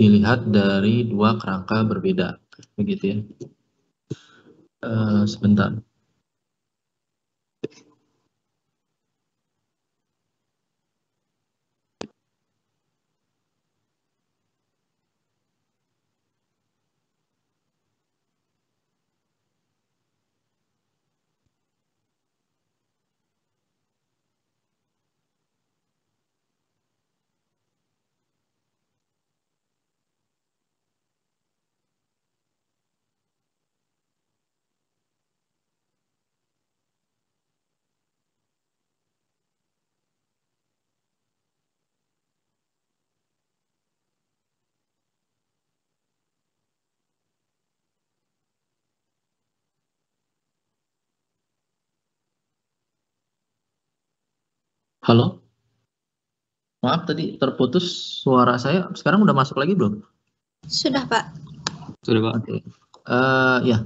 dilihat dari dua kerangka berbeda, begitu ya. Sebentar. Halo, maaf tadi terputus suara saya. Sekarang udah masuk lagi belum? Sudah, Pak. Sudah, Pak. Oke. Ya.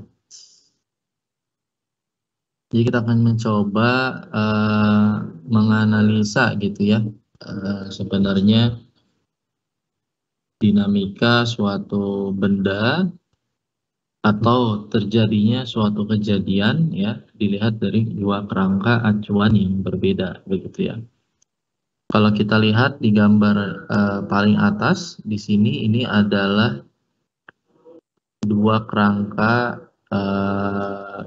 Jadi kita akan mencoba menganalisa gitu ya. Sebenarnya dinamika suatu benda atau terjadinya suatu kejadian ya dilihat dari dua kerangka acuan yang berbeda begitu ya. Kalau kita lihat di gambar paling atas di sini ini adalah dua kerangka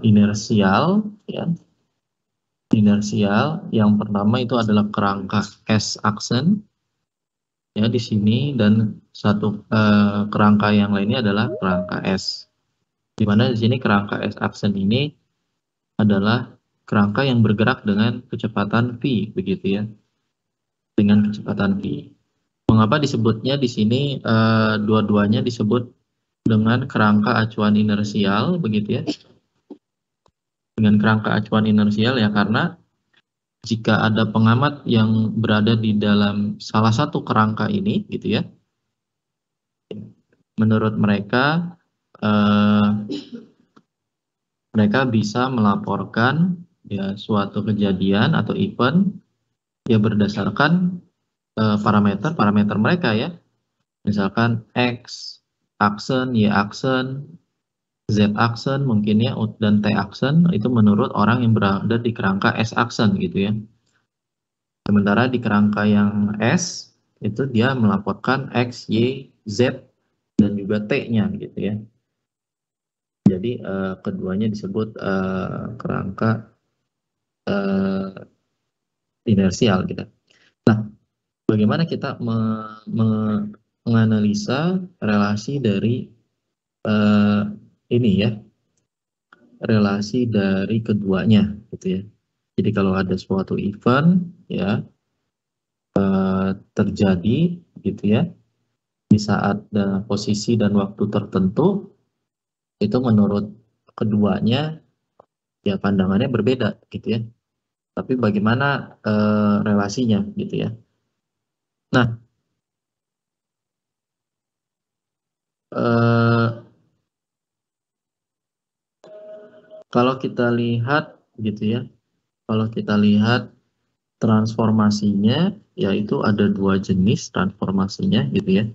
inersial ya. Inersial yang pertama itu adalah kerangka S aksen ya di sini, dan satu kerangka yang lainnya adalah kerangka S. Di mana di sini kerangka S aksen ini adalah kerangka yang bergerak dengan kecepatan v begitu ya. Dengan kecepatan v. Mengapa disebutnya di sini dua-duanya disebut dengan kerangka acuan inersial begitu ya. Dengan kerangka acuan inersial ya karena jika ada pengamat yang berada di dalam salah satu kerangka ini gitu ya, menurut mereka mereka bisa melaporkan ya suatu kejadian atau event ya berdasarkan parameter mereka ya, misalkan X aksen, Y aksen, Z aksen mungkin ya, dan T aksen itu menurut orang yang berada di kerangka S aksen gitu ya. Sementara di kerangka yang S itu dia melaporkan X, Y, Z dan juga T-nya gitu ya. Jadi keduanya disebut kerangka inersial gitu. Nah, bagaimana kita menganalisa relasi dari ini ya, relasi dari keduanya gitu ya. Jadi kalau ada suatu event ya terjadi gitu ya di saat posisi dan waktu tertentu, itu menurut keduanya ya pandangannya berbeda gitu ya. Tapi bagaimana relasinya gitu ya. Nah, kalau kita lihat gitu ya, kalau kita lihat transformasinya, yaitu ada dua jenis transformasinya gitu ya,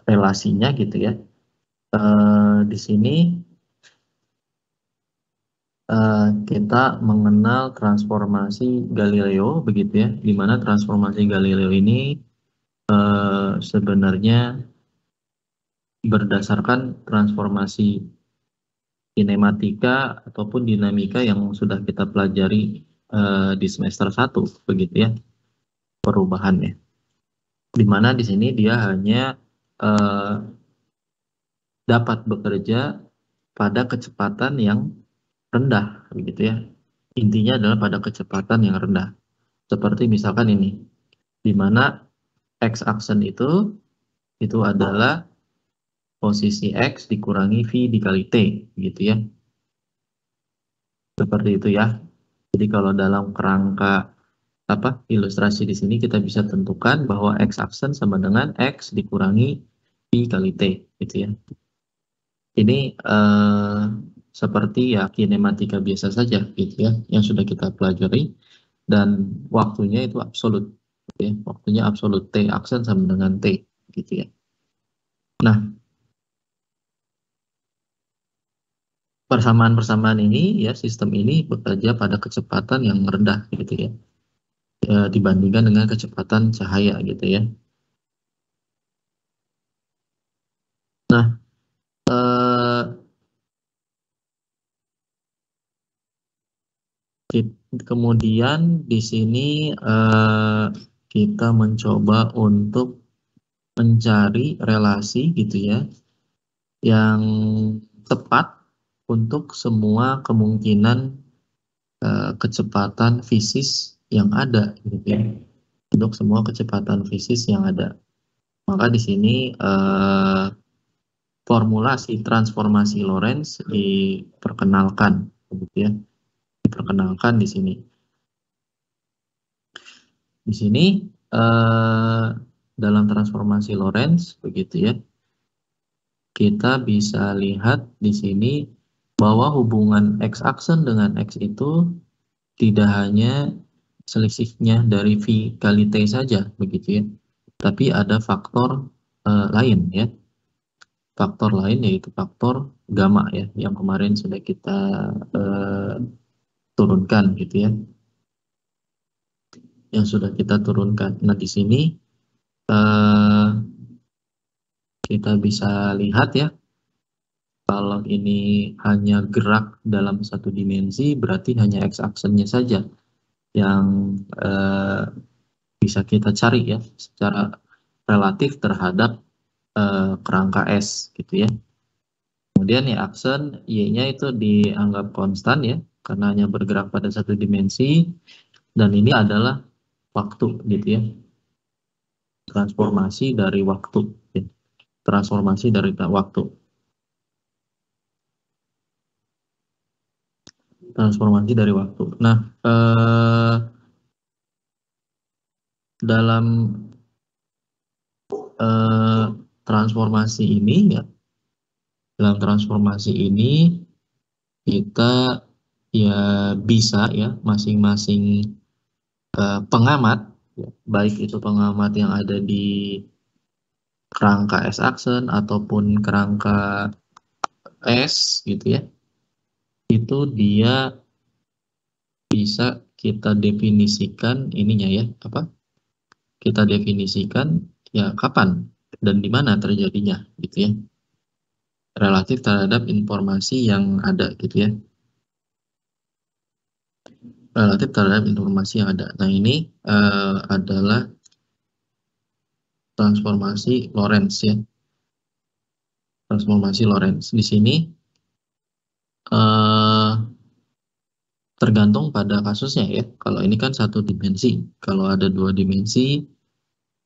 relasinya gitu ya. Di sini kita mengenal transformasi Galileo begitu ya, di mana transformasi Galileo ini sebenarnya berdasarkan transformasi kinematika ataupun dinamika yang sudah kita pelajari di semester 1 begitu ya, perubahannya. Di mana di sini dia hanya dapat bekerja pada kecepatan yang rendah begitu ya. Intinya adalah pada kecepatan yang rendah. Seperti misalkan ini, di mana X aksen itu adalah posisi X dikurangi V dikali T gitu ya. Seperti itu ya. Jadi kalau dalam kerangka ilustrasi di sini kita bisa tentukan bahwa X aksen sama dengan X dikurangi V kali T gitu ya. Ini seperti ya kinematika biasa saja gitu ya, yang sudah kita pelajari, dan waktunya itu absolut gitu ya. Waktunya absolut T aksen sama dengan T gitu ya. Nah, persamaan-persamaan ini ya, sistem ini bekerja pada kecepatan yang rendah gitu ya, dibandingkan dengan kecepatan cahaya gitu ya. Nah, kemudian di sini kita mencoba untuk mencari relasi gitu ya, yang tepat untuk semua kemungkinan kecepatan fisis yang ada gitu ya, untuk semua kecepatan fisis yang ada. Maka di sini formulasi transformasi Lorentz diperkenalkan gitu ya, diperkenalkan di sini. Di sini dalam transformasi Lorentz begitu ya, kita bisa lihat di sini bahwa hubungan x-aksen dengan x itu tidak hanya selisihnya dari v kali t saja begitu ya, tapi ada faktor lain ya, faktor lain yaitu faktor gamma ya, yang kemarin sudah kita turunkan gitu ya, yang sudah kita turunkan. Nah di sini kita bisa lihat ya, kalau ini hanya gerak dalam satu dimensi, berarti hanya x-aksennya saja yang bisa kita cari ya secara relatif terhadap kerangka S gitu ya. Kemudian ya aksen Y-nya itu dianggap konstan ya, karena hanya bergerak pada satu dimensi, dan ini adalah waktu gitu ya. Transformasi dari waktu. Ya. Transformasi dari waktu. Transformasi dari waktu. Nah, dalam transformasi ini ya, dalam transformasi ini kita ya bisa ya masing-masing pengamat, ya, baik itu pengamat yang ada di kerangka S-aksen ataupun kerangka S gitu ya, itu dia bisa kita definisikan ininya ya, apa? Kita definisikan ya kapan dan di mana terjadinya gitu ya, relatif terhadap informasi yang ada gitu ya, relatif terhadap informasi yang ada. Nah ini adalah transformasi Lorentz ya, transformasi Lorentz. Di sini tergantung pada kasusnya ya. Kalau ini kan satu dimensi, kalau ada dua dimensi,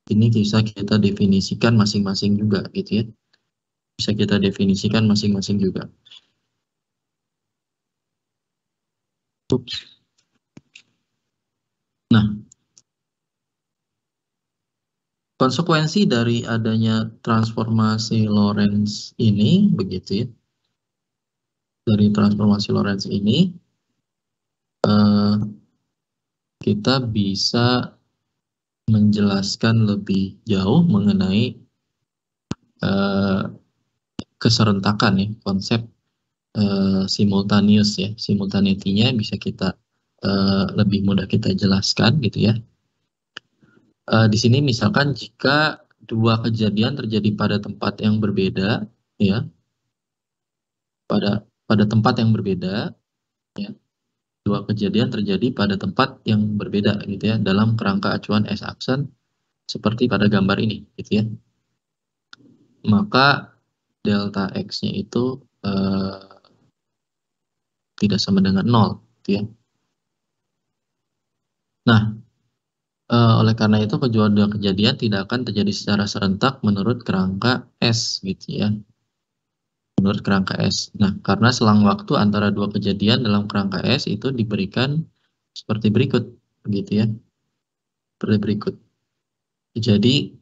ini bisa kita definisikan masing-masing juga gitu ya. Bisa kita definisikan masing-masing juga. Nah, konsekuensi dari adanya transformasi Lorentz ini begitu ya. Dari transformasi Lorentz ini kita bisa menjelaskan lebih jauh mengenai keserentakan ya, konsep simultaneous ya, simultaneity-nya bisa kita lebih mudah kita jelaskan gitu ya. Di sini misalkan jika dua kejadian terjadi pada tempat yang berbeda ya, pada tempat yang berbeda ya, dua kejadian terjadi pada tempat yang berbeda gitu ya, dalam kerangka acuan S-aksen seperti pada gambar ini gitu ya, maka delta X-nya itu tidak sama dengan 0 gitu ya. Nah, oleh karena itu kedua kejadian tidak akan terjadi secara serentak menurut kerangka S gitu ya. Menurut kerangka S. Nah, karena selang waktu antara dua kejadian dalam kerangka S itu diberikan seperti berikut gitu ya. Seperti berikut. Jadi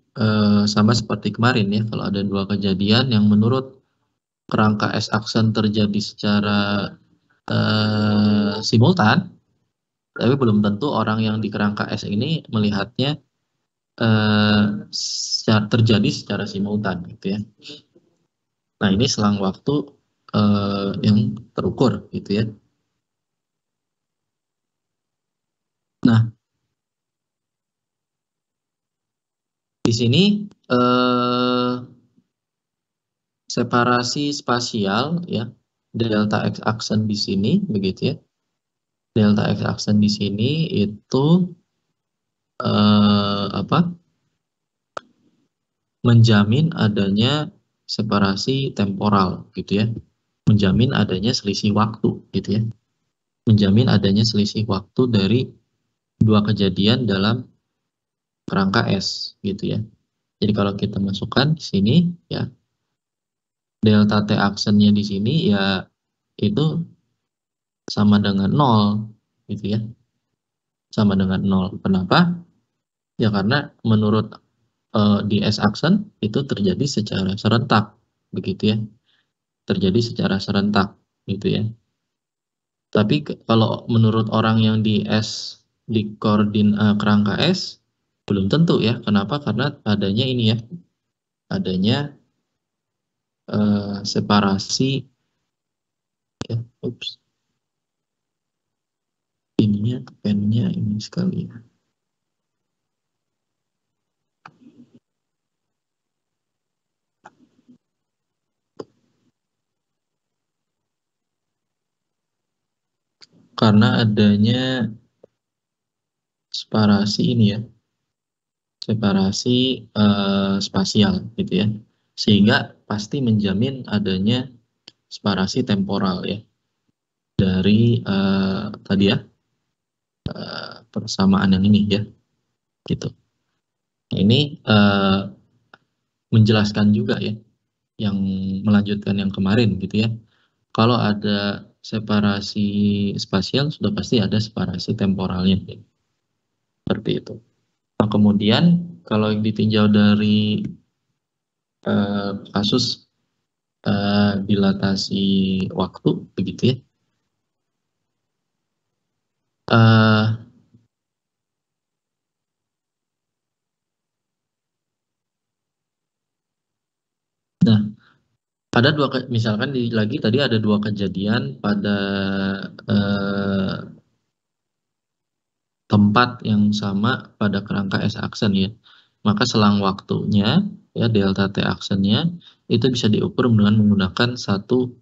sama seperti kemarin ya, kalau ada dua kejadian yang menurut kerangka S-aksen terjadi secara simultan, tapi belum tentu orang yang di kerangka S ini melihatnya terjadi secara simultan gitu ya. Nah, ini selang waktu yang terukur gitu ya. Nah, di sini separasi spasial ya, delta x aksen di sini begitu ya. Delta x aksen di sini itu apa? Menjamin adanya separasi temporal gitu ya. Menjamin adanya selisih waktu gitu ya. Menjamin adanya selisih waktu dari dua kejadian dalam kerangka S gitu ya. Jadi kalau kita masukkan di sini ya, delta T aksennya di sini ya itu sama dengan 0 gitu ya. Sama dengan 0. Kenapa? Ya karena menurut di S aksen itu terjadi secara serentak begitu ya. Terjadi secara serentak gitu ya. Tapi kalau menurut orang yang di S di kerangka S belum tentu ya. Kenapa? Karena adanya ini ya. Adanya separasi ya. Ups. Ininya pennya ini sekali ya. Karena adanya separasi ini ya. Separasi spasial gitu ya. Sehingga pasti menjamin adanya separasi temporal ya. Dari tadi ya persamaan yang ini ya. Gitu. Ini menjelaskan juga ya yang melanjutkan yang kemarin gitu ya. Kalau ada separasi spasial sudah pasti ada separasi temporalnya ya. Seperti itu. Nah, kemudian kalau ditinjau dari kasus dilatasi waktu begitu ya. Uh, nah, ada misalkan lagi tadi ada dua kejadian pada uh, tempat yang sama pada kerangka S aksen ya. Maka selang waktunya ya delta T aksennya itu bisa diukur dengan menggunakan satu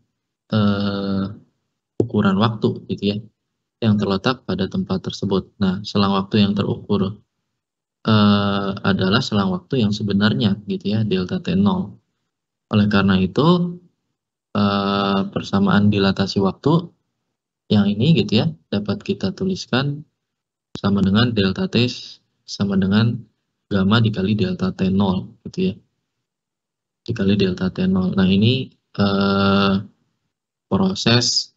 ukuran waktu gitu ya yang terletak pada tempat tersebut. Nah, selang waktu yang terukur adalah selang waktu yang sebenarnya gitu ya, delta T0. Oleh karena itu persamaan dilatasi waktu yang ini gitu ya dapat kita tuliskan sama dengan delta T sama dengan gamma dikali delta T0 gitu ya. Dikali delta T0. Nah, ini proses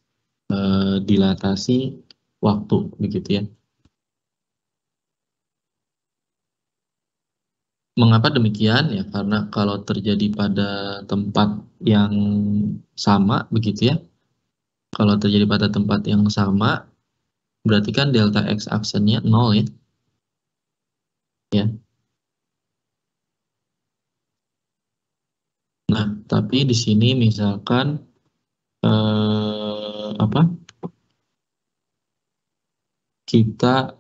dilatasi waktu begitu ya. Mengapa demikian ya? Karena kalau terjadi pada tempat yang sama begitu ya. Kalau terjadi pada tempat yang sama berarti kan delta X aksennya 0 ya. Ya. Nah, tapi di sini misalkan apa? Kita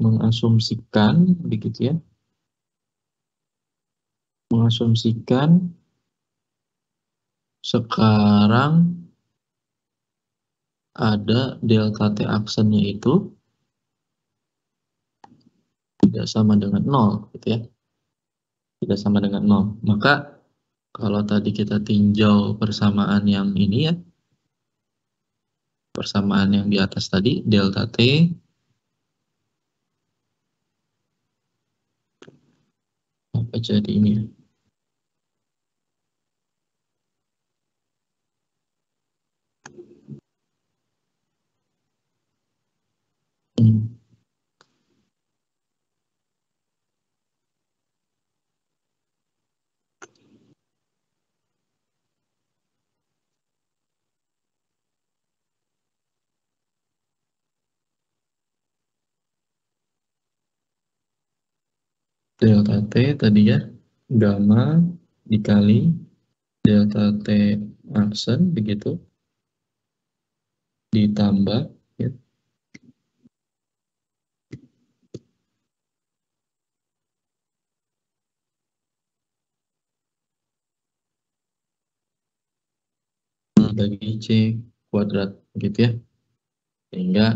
mengasumsikan begitu ya. Mengasumsikan sekarang ada delta T aksennya itu tidak sama dengan 0 gitu ya. Tidak sama dengan 0. Maka kalau tadi kita tinjau persamaan yang ini ya, persamaan yang di atas tadi, delta T, apa jadi ini ya? Hmm. delta T tadi ya, gamma dikali delta T aksen begitu, ditambah ya, bagi C kuadrat gitu ya, sehingga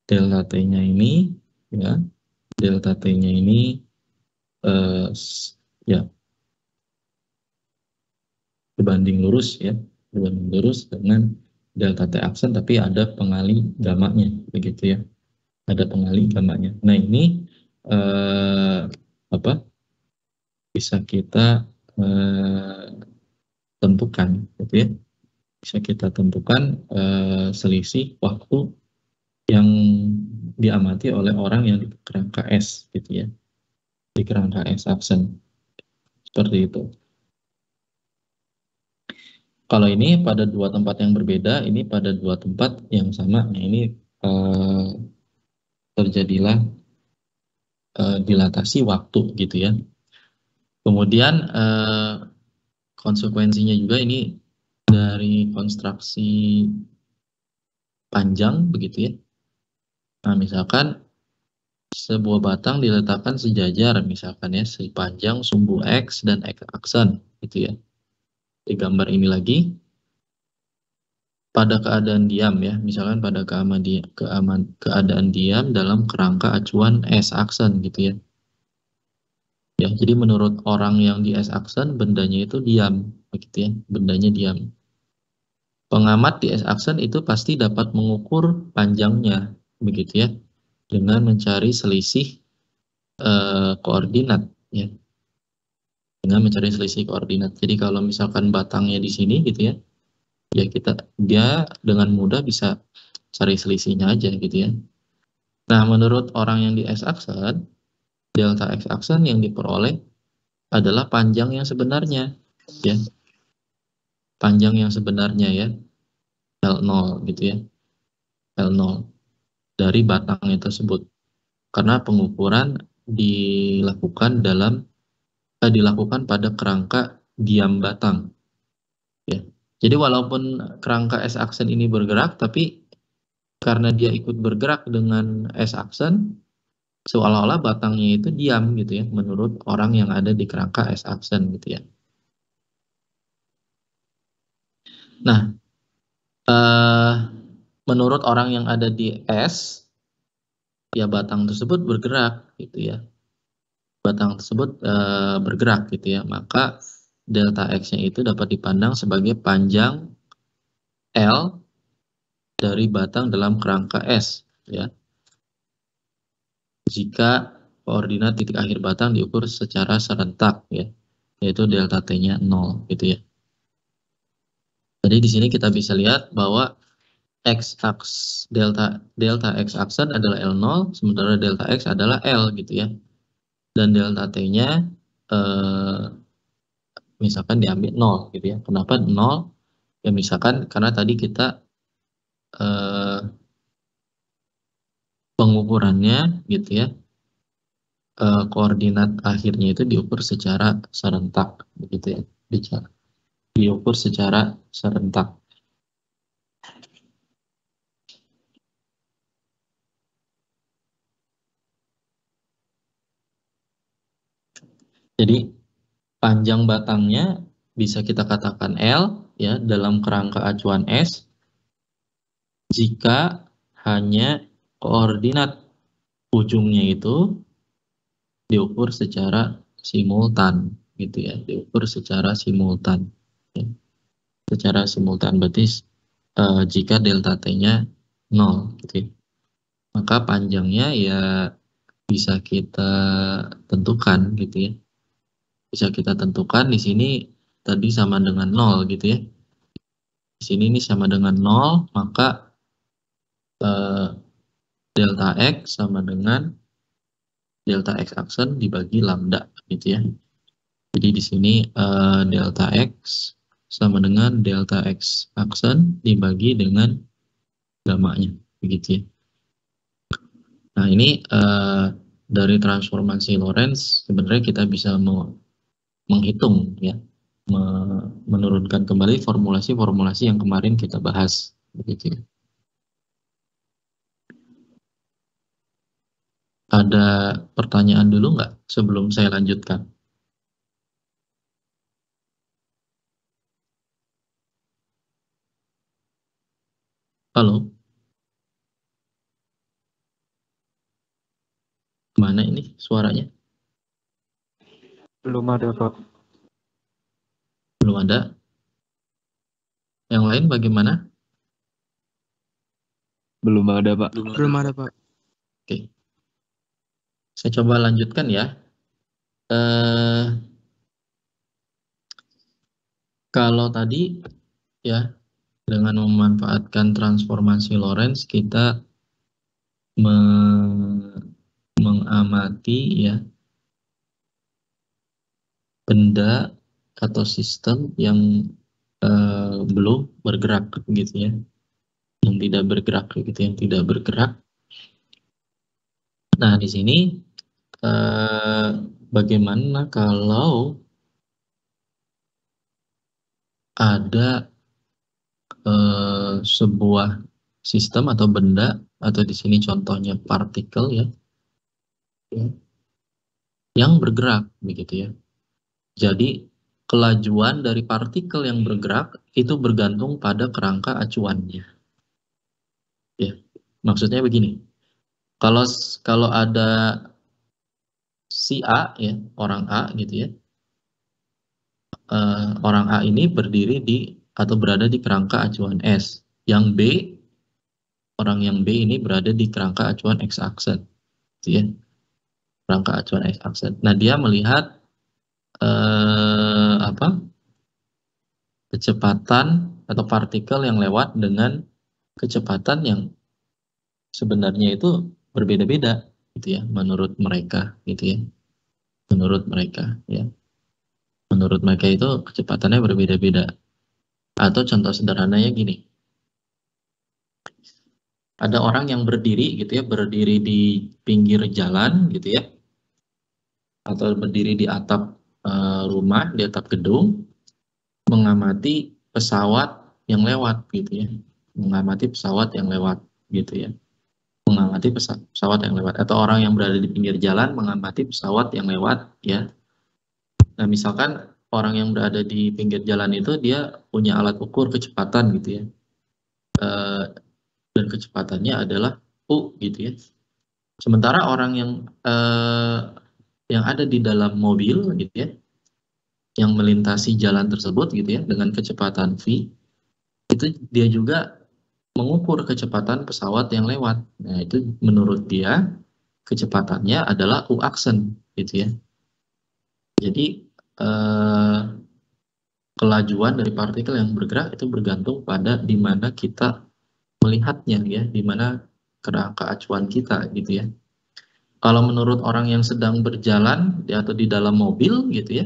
delta T-nya ini ya, delta T-nya ini ya berbanding lurus ya, berbanding lurus dengan delta T aksen, tapi ada pengali gamanya begitu ya, ada pengali gamanya. Nah ini apa bisa kita tentukan gitu ya, bisa kita tentukan selisih waktu yang diamati oleh orang yang di kerangka S gitu ya, di kerangka S aksen seperti itu. Kalau ini pada dua tempat yang berbeda, ini pada dua tempat yang sama. Nah ini terjadilah dilatasi waktu gitu ya. Kemudian konsekuensinya juga ini dari konstruksi panjang begitu ya. Nah misalkan sebuah batang diletakkan sejajar misalkan ya, sepanjang sumbu X dan X aksen gitu ya. Di gambar ini lagi pada keadaan diam ya, misalkan pada keadaan diam dalam kerangka acuan S aksen gitu ya. Ya, jadi menurut orang yang di S aksen bendanya itu diam begitu ya, bendanya diam. Pengamat di S aksen itu pasti dapat mengukur panjangnya begitu ya, dengan mencari selisih koordinat ya, dengan mencari selisih koordinat. Jadi kalau misalkan batangnya di sini gitu ya, ya dia dengan mudah bisa cari selisihnya aja gitu ya. Nah, menurut orang yang di X aksen, delta X aksen yang diperoleh adalah panjang yang sebenarnya ya. Panjang yang sebenarnya ya, L0 gitu ya. L0 dari batangnya tersebut. Karena pengukuran dilakukan pada kerangka diam batang ya. Jadi walaupun kerangka S aksen ini bergerak, tapi karena dia ikut bergerak dengan S aksen, seolah-olah batangnya itu diam gitu ya, menurut orang yang ada di kerangka S aksen gitu ya. Nah, menurut orang yang ada di S, ya batang tersebut bergerak gitu ya. Batang tersebut bergerak gitu ya, maka delta X-nya itu dapat dipandang sebagai panjang L dari batang dalam kerangka S ya. Jika koordinat titik akhir batang diukur secara serentak ya, yaitu delta T-nya 0 gitu ya. Jadi di sini kita bisa lihat bahwa delta X aksen adalah L0, sementara delta X adalah L gitu ya. Dan delta T-nya misalkan diambil 0 gitu ya. Kenapa 0? Ya misalkan karena tadi kita pengukurannya gitu ya, koordinat akhirnya itu diukur secara serentak begitu ya, diukur secara serentak. Jadi panjang batangnya bisa kita katakan L ya dalam kerangka acuan S jika hanya koordinat ujungnya itu diukur secara simultan gitu ya, diukur secara simultan ya. Secara simultan berarti jika delta T-nya 0 gitu ya. Maka panjangnya ya bisa kita tentukan gitu ya. Bisa kita tentukan di sini tadi sama dengan 0 gitu ya. Di sini ini sama dengan 0, maka delta X sama dengan delta X aksen dibagi lambda gitu ya. Jadi di sini delta X sama dengan delta X aksen dibagi dengan gamanya begitu ya. Nah ini dari transformasi Lorentz sebenarnya kita bisa menghitung ya, menurunkan kembali formulasi-formulasi yang kemarin kita bahas begitu ya. Ada pertanyaan dulu nggak sebelum saya lanjutkan? Halo, mana ini suaranya? Belum ada, Pak. Belum ada. Yang lain bagaimana? Belum ada, Pak. Belum ada, Pak. Oke. Saya coba lanjutkan ya. Kalau tadi ya, dengan memanfaatkan transformasi Lorentz kita mengamati ya benda atau sistem yang belum bergerak gitu ya, yang tidak bergerak gitu, yang tidak bergerak. Nah di sini bagaimana kalau ada sebuah sistem atau benda, atau di sini contohnya partikel ya, yang bergerak begitu ya. Jadi kelajuan dari partikel yang bergerak itu bergantung pada kerangka acuannya. Ya, maksudnya begini. Kalau ada si A ya, orang A gitu ya. Orang A ini berdiri di atau berada di kerangka acuan S. Yang B, orang yang B ini berada di kerangka acuan X-aksen, gitu ya. Kerangka acuan X-aksen. Nah, dia melihat kecepatan atau partikel yang lewat dengan kecepatan yang sebenarnya itu berbeda-beda gitu ya, menurut mereka gitu ya. Menurut mereka ya. Menurut mereka itu kecepatannya berbeda-beda. Atau contoh sederhananya gini. Ada orang yang berdiri gitu ya, berdiri di pinggir jalan gitu ya. Atau berdiri di atap rumah, di atap gedung, mengamati pesawat yang lewat gitu ya. Mengamati pesawat yang lewat gitu ya. Mengamati pesawat yang lewat, atau orang yang berada di pinggir jalan mengamati pesawat yang lewat ya. Nah misalkan orang yang berada di pinggir jalan itu dia punya alat ukur kecepatan gitu ya, dan kecepatannya adalah U gitu ya. Sementara orang yang ada di dalam mobil gitu ya, yang melintasi jalan tersebut gitu ya dengan kecepatan V, itu dia juga mengukur kecepatan pesawat yang lewat. Nah itu menurut dia kecepatannya adalah U aksen gitu ya. Jadi kelajuan dari partikel yang bergerak itu bergantung pada di mana kita melihatnya ya, di mana kerangka acuan kita gitu ya. Kalau menurut orang yang sedang berjalan atau di dalam mobil gitu ya,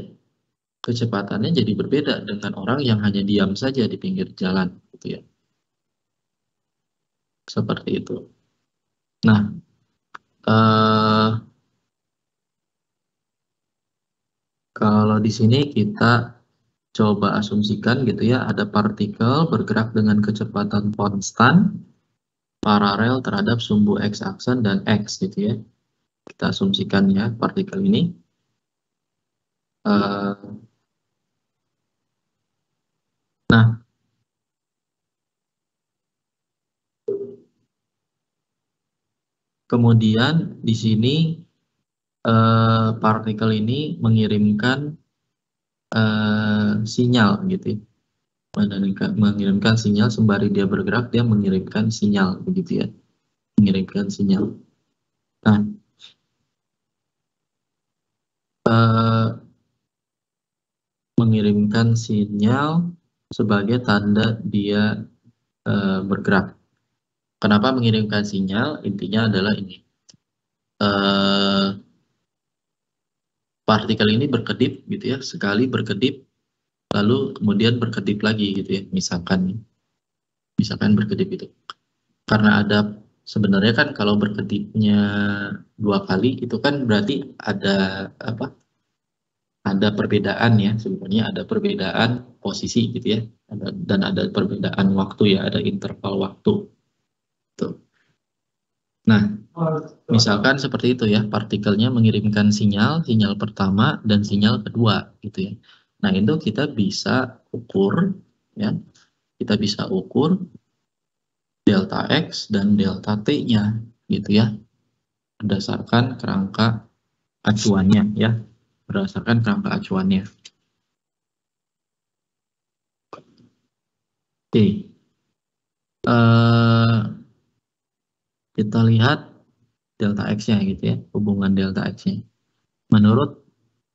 kecepatannya jadi berbeda dengan orang yang hanya diam saja di pinggir jalan gitu ya. Seperti itu. Nah, kalau di sini kita coba asumsikan gitu ya, ada partikel bergerak dengan kecepatan konstan paralel terhadap sumbu X-aksen dan X gitu ya. Kita asumsikan ya partikel ini. Nah, kemudian di sini partikel ini mengirimkan sinyal gitu ya. Mengirimkan sinyal sembari dia bergerak, dia mengirimkan sinyal begitu ya. Mengirimkan sinyal. Nah, mengirimkan sinyal sebagai tanda dia bergerak. Kenapa mengirimkan sinyal? Intinya adalah ini. Partikel ini berkedip gitu ya, sekali berkedip lalu kemudian berkedip lagi gitu ya, misalkan berkedip itu karena ada sebenarnya kan kalau berkedipnya 2 kali itu kan berarti ada apa? Ada perbedaan ya, sebenarnya ada perbedaan posisi gitu ya. Dan ada perbedaan waktu ya, ada interval waktu. Tuh. Nah, misalkan seperti itu ya, partikelnya mengirimkan sinyal pertama dan sinyal kedua gitu ya. Nah, itu kita bisa ukur ya. Kita bisa ukur delta X dan delta T-nya gitu ya. Berdasarkan kerangka acuannya ya. Berdasarkan kerangka acuannya. Oke. Kita lihat delta X-nya gitu ya, hubungan delta X-nya. Menurut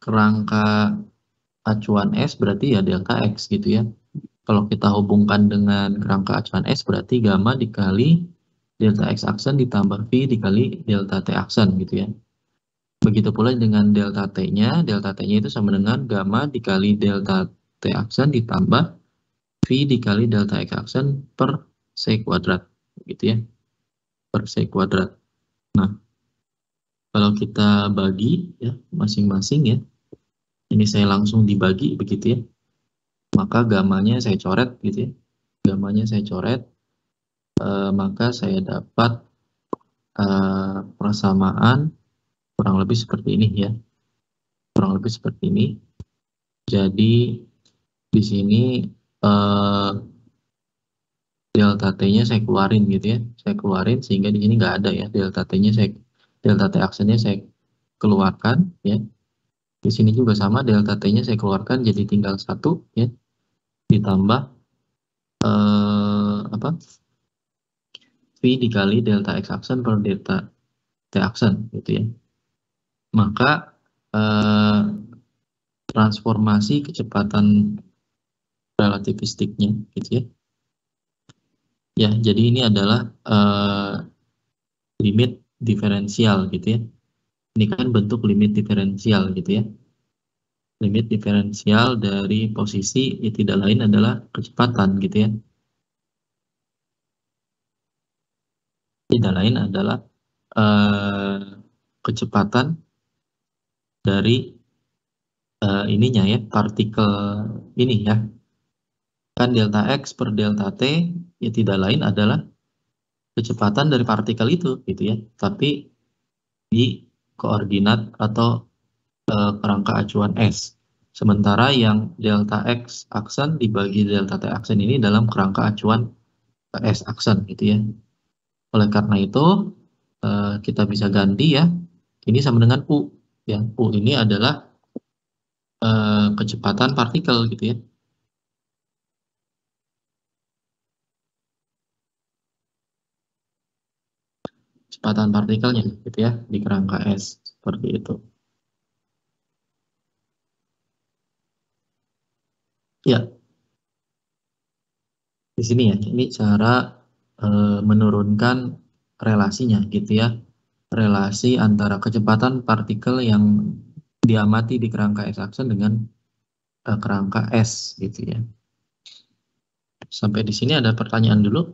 kerangka acuan S berarti ya delta X gitu ya. Kalau kita hubungkan dengan kerangka acuan S berarti gamma dikali delta X aksen ditambah V dikali delta T aksen gitu ya. Begitu pula dengan delta T-nya itu sama dengan gamma dikali delta T aksen ditambah V dikali delta X aksen per C kuadrat gitu ya. Per C kuadrat. Nah, kalau kita bagi ya masing-masing ya. Ini saya langsung dibagi begitu ya. Maka gamanya saya coret gitu ya. Gamanya saya coret, maka saya dapat persamaan kurang lebih seperti ini ya. Kurang lebih seperti ini. Jadi di sini delta T-nya saya keluarin gitu ya. Saya keluarin sehingga di sini nggak ada ya. Delta T aksennya saya keluarkan ya. Di sini juga sama, delta T-nya saya keluarkan jadi tinggal 1 ya. Ditambah apa? V dikali delta X aksen per delta T aksen gitu ya. Maka transformasi kecepatan relativistiknya gitu ya. Ya, jadi ini adalah limit diferensial gitu ya. Ini kan bentuk limit diferensial gitu ya. Limit diferensial dari posisi ya tidak lain adalah kecepatan gitu ya. Tidak lain adalah kecepatan dari ininya ya, partikel ini ya. Kan delta X per delta T ya tidak lain adalah kecepatan dari partikel itu gitu ya. Tapi di koordinat atau kerangka acuan S. Sementara yang delta X aksen dibagi delta T aksen ini dalam kerangka acuan S aksen gitu ya. Oleh karena itu kita bisa ganti ya. Ini sama dengan U ya. U ini adalah kecepatan partikel gitu ya. Kecepatan partikelnya gitu ya di kerangka S seperti itu. Ya, di sini ya. Ini cara menurunkan relasinya gitu ya. Relasi antara kecepatan partikel yang diamati di kerangka S aksen dengan kerangka S gitu ya. Sampai di sini ada pertanyaan dulu.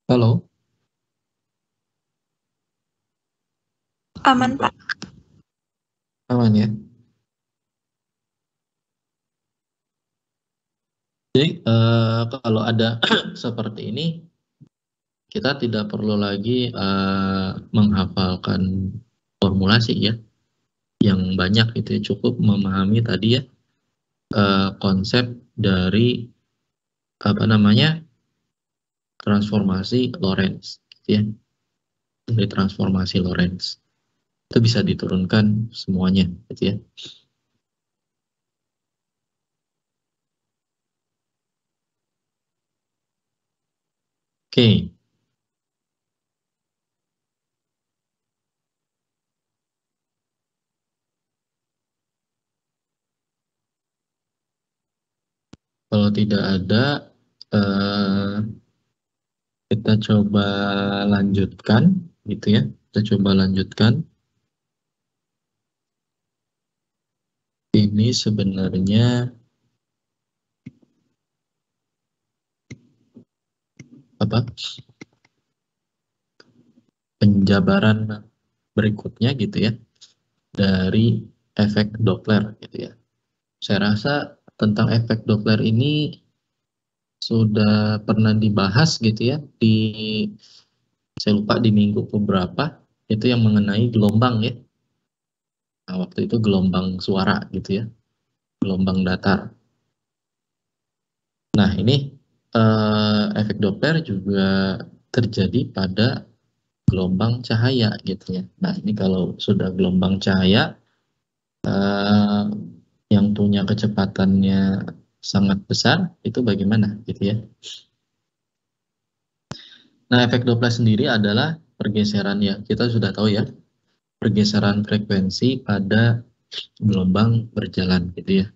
Halo? Aman, Pak. Aman ya. Jadi kalau ada seperti ini, kita tidak perlu lagi menghafalkan formulasi ya, yang banyak itu ya. Cukup memahami tadi ya konsep dari apa namanya transformasi Lorentz, gitu ya. Dari transformasi Lorentz itu bisa diturunkan semuanya, gitu ya. Oke. Kalau tidak ada, kita coba lanjutkan, gitu ya. kita coba lanjutkan. Ini sebenarnya apa? Penjabaran berikutnya gitu ya dari efek Doppler gitu ya. Saya rasa tentang efek Doppler ini sudah pernah dibahas gitu ya di, saya lupa di minggu keberapa, itu yang mengenai gelombang ya. Nah, waktu itu gelombang suara gitu ya, gelombang datar. Nah ini efek Doppler juga terjadi pada gelombang cahaya gitu ya. Nah ini kalau sudah gelombang cahaya yang punya kecepatannya sangat besar, itu bagaimana gitu ya. Nah efek Doppler sendiri adalah pergeseran ya, kita sudah tahu ya, pergeseran frekuensi pada gelombang berjalan gitu ya.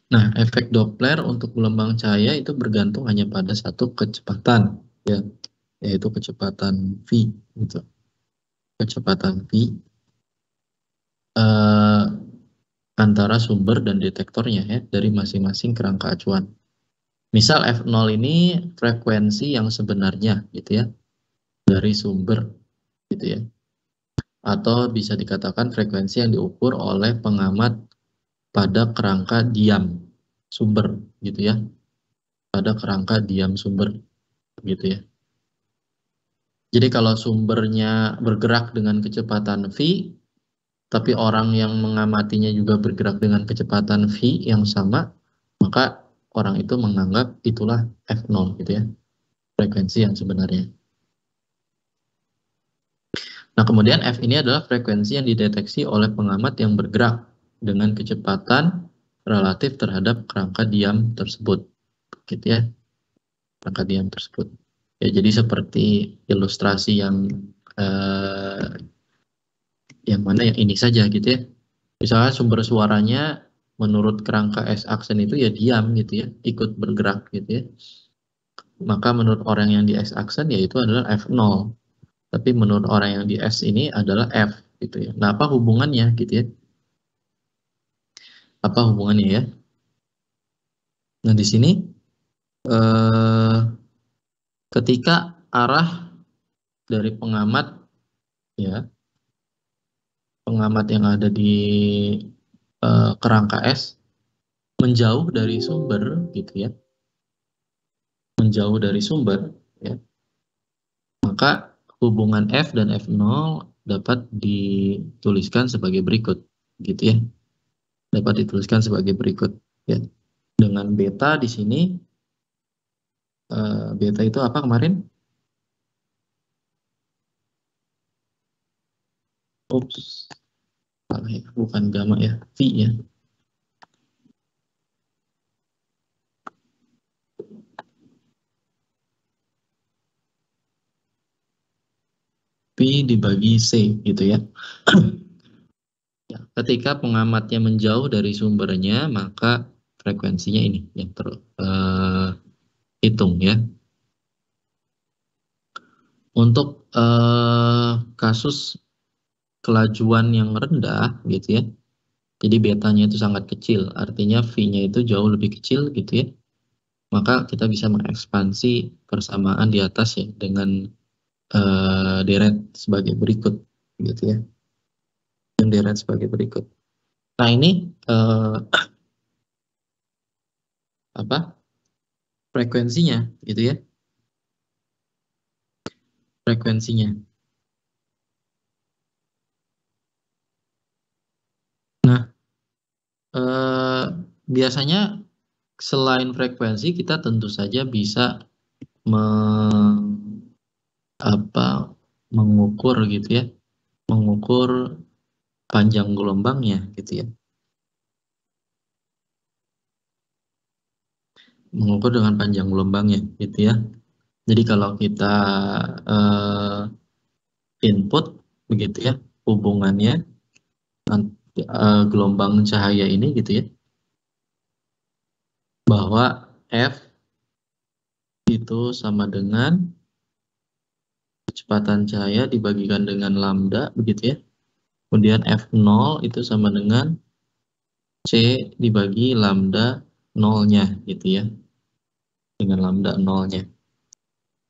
Nah, efek Doppler untuk gelombang cahaya itu bergantung hanya pada satu kecepatan ya, yaitu kecepatan V gitu. Kecepatan V antara sumber dan detektornya ya dari masing-masing kerangka acuan. Misal F0 ini frekuensi yang sebenarnya gitu ya dari sumber gitu ya. Atau bisa dikatakan frekuensi yang diukur oleh pengamat pada kerangka diam sumber gitu ya. Pada kerangka diam sumber gitu ya. Jadi kalau sumbernya bergerak dengan kecepatan V, tapi orang yang mengamatinya juga bergerak dengan kecepatan V yang sama, maka orang itu menganggap itulah F0 gitu ya, frekuensi yang sebenarnya. Nah kemudian F ini adalah frekuensi yang dideteksi oleh pengamat yang bergerak dengan kecepatan relatif terhadap kerangka diam tersebut, gitu ya, kerangka diam tersebut. Ya jadi seperti ilustrasi yang mana yang ini saja gitu ya. Misalnya sumber suaranya menurut kerangka S-aksen itu ya diam gitu ya, ikut bergerak gitu ya. Maka menurut orang yang di S-aksen ya itu adalah F0. Tapi menurut orang yang di S ini adalah F gitu ya. Nah, apa hubungannya gitu ya? Apa hubungannya ya? Nah, di sini ketika arah dari pengamat ya, pengamat yang ada di kerangka S menjauh dari sumber gitu ya. Menjauh dari sumber ya. Maka hubungan F dan F0 dapat dituliskan sebagai berikut gitu ya. Dapat dituliskan sebagai berikut ya. Dengan beta di sini beta itu apa kemarin? Ups. Salah ya, bukan gamma ya, V ya. P dibagi C gitu ya. Ya, ketika pengamatnya menjauh dari sumbernya, maka frekuensinya ini yang terhitung ya. Untuk kasus kelajuan yang rendah gitu ya, jadi betanya itu sangat kecil, artinya V-nya itu jauh lebih kecil gitu ya, maka kita bisa mengekspansi persamaan di atas ya dengan deret sebagai berikut gitu ya, yang deret sebagai berikut. Nah ini apa frekuensinya gitu ya, frekuensinya. Nah biasanya selain frekuensi kita tentu saja bisa mengukur gitu ya, mengukur panjang gelombangnya gitu ya, mengukur dengan panjang gelombangnya gitu ya. Jadi kalau kita input begitu ya hubungannya gelombang cahaya ini gitu ya, bahwa F itu sama dengan kecepatan cahaya dibagikan dengan lambda, begitu ya. Kemudian F0 itu sama dengan C dibagi lambda nolnya, gitu ya. Dengan lambda nolnya.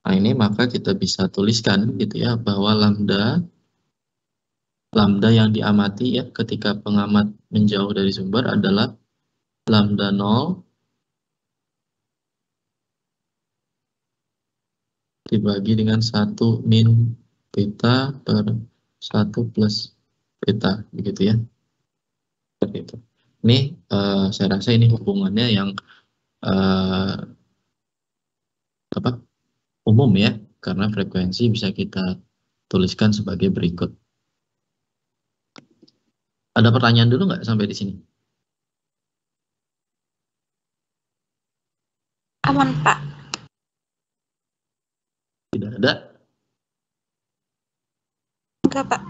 Nah, ini maka kita bisa tuliskan gitu ya, bahwa lambda yang diamati ya ketika pengamat menjauh dari sumber adalah lambda 0 dibagi dengan 1 min beta per 1 plus beta, begitu ya. Seperti itu. Ini saya rasa ini hubungannya yang umum ya, karena frekuensi bisa kita tuliskan sebagai berikut. Ada pertanyaan dulu nggak sampai di sini? Aman, Pak. Tidak ada? Enggak, Pak.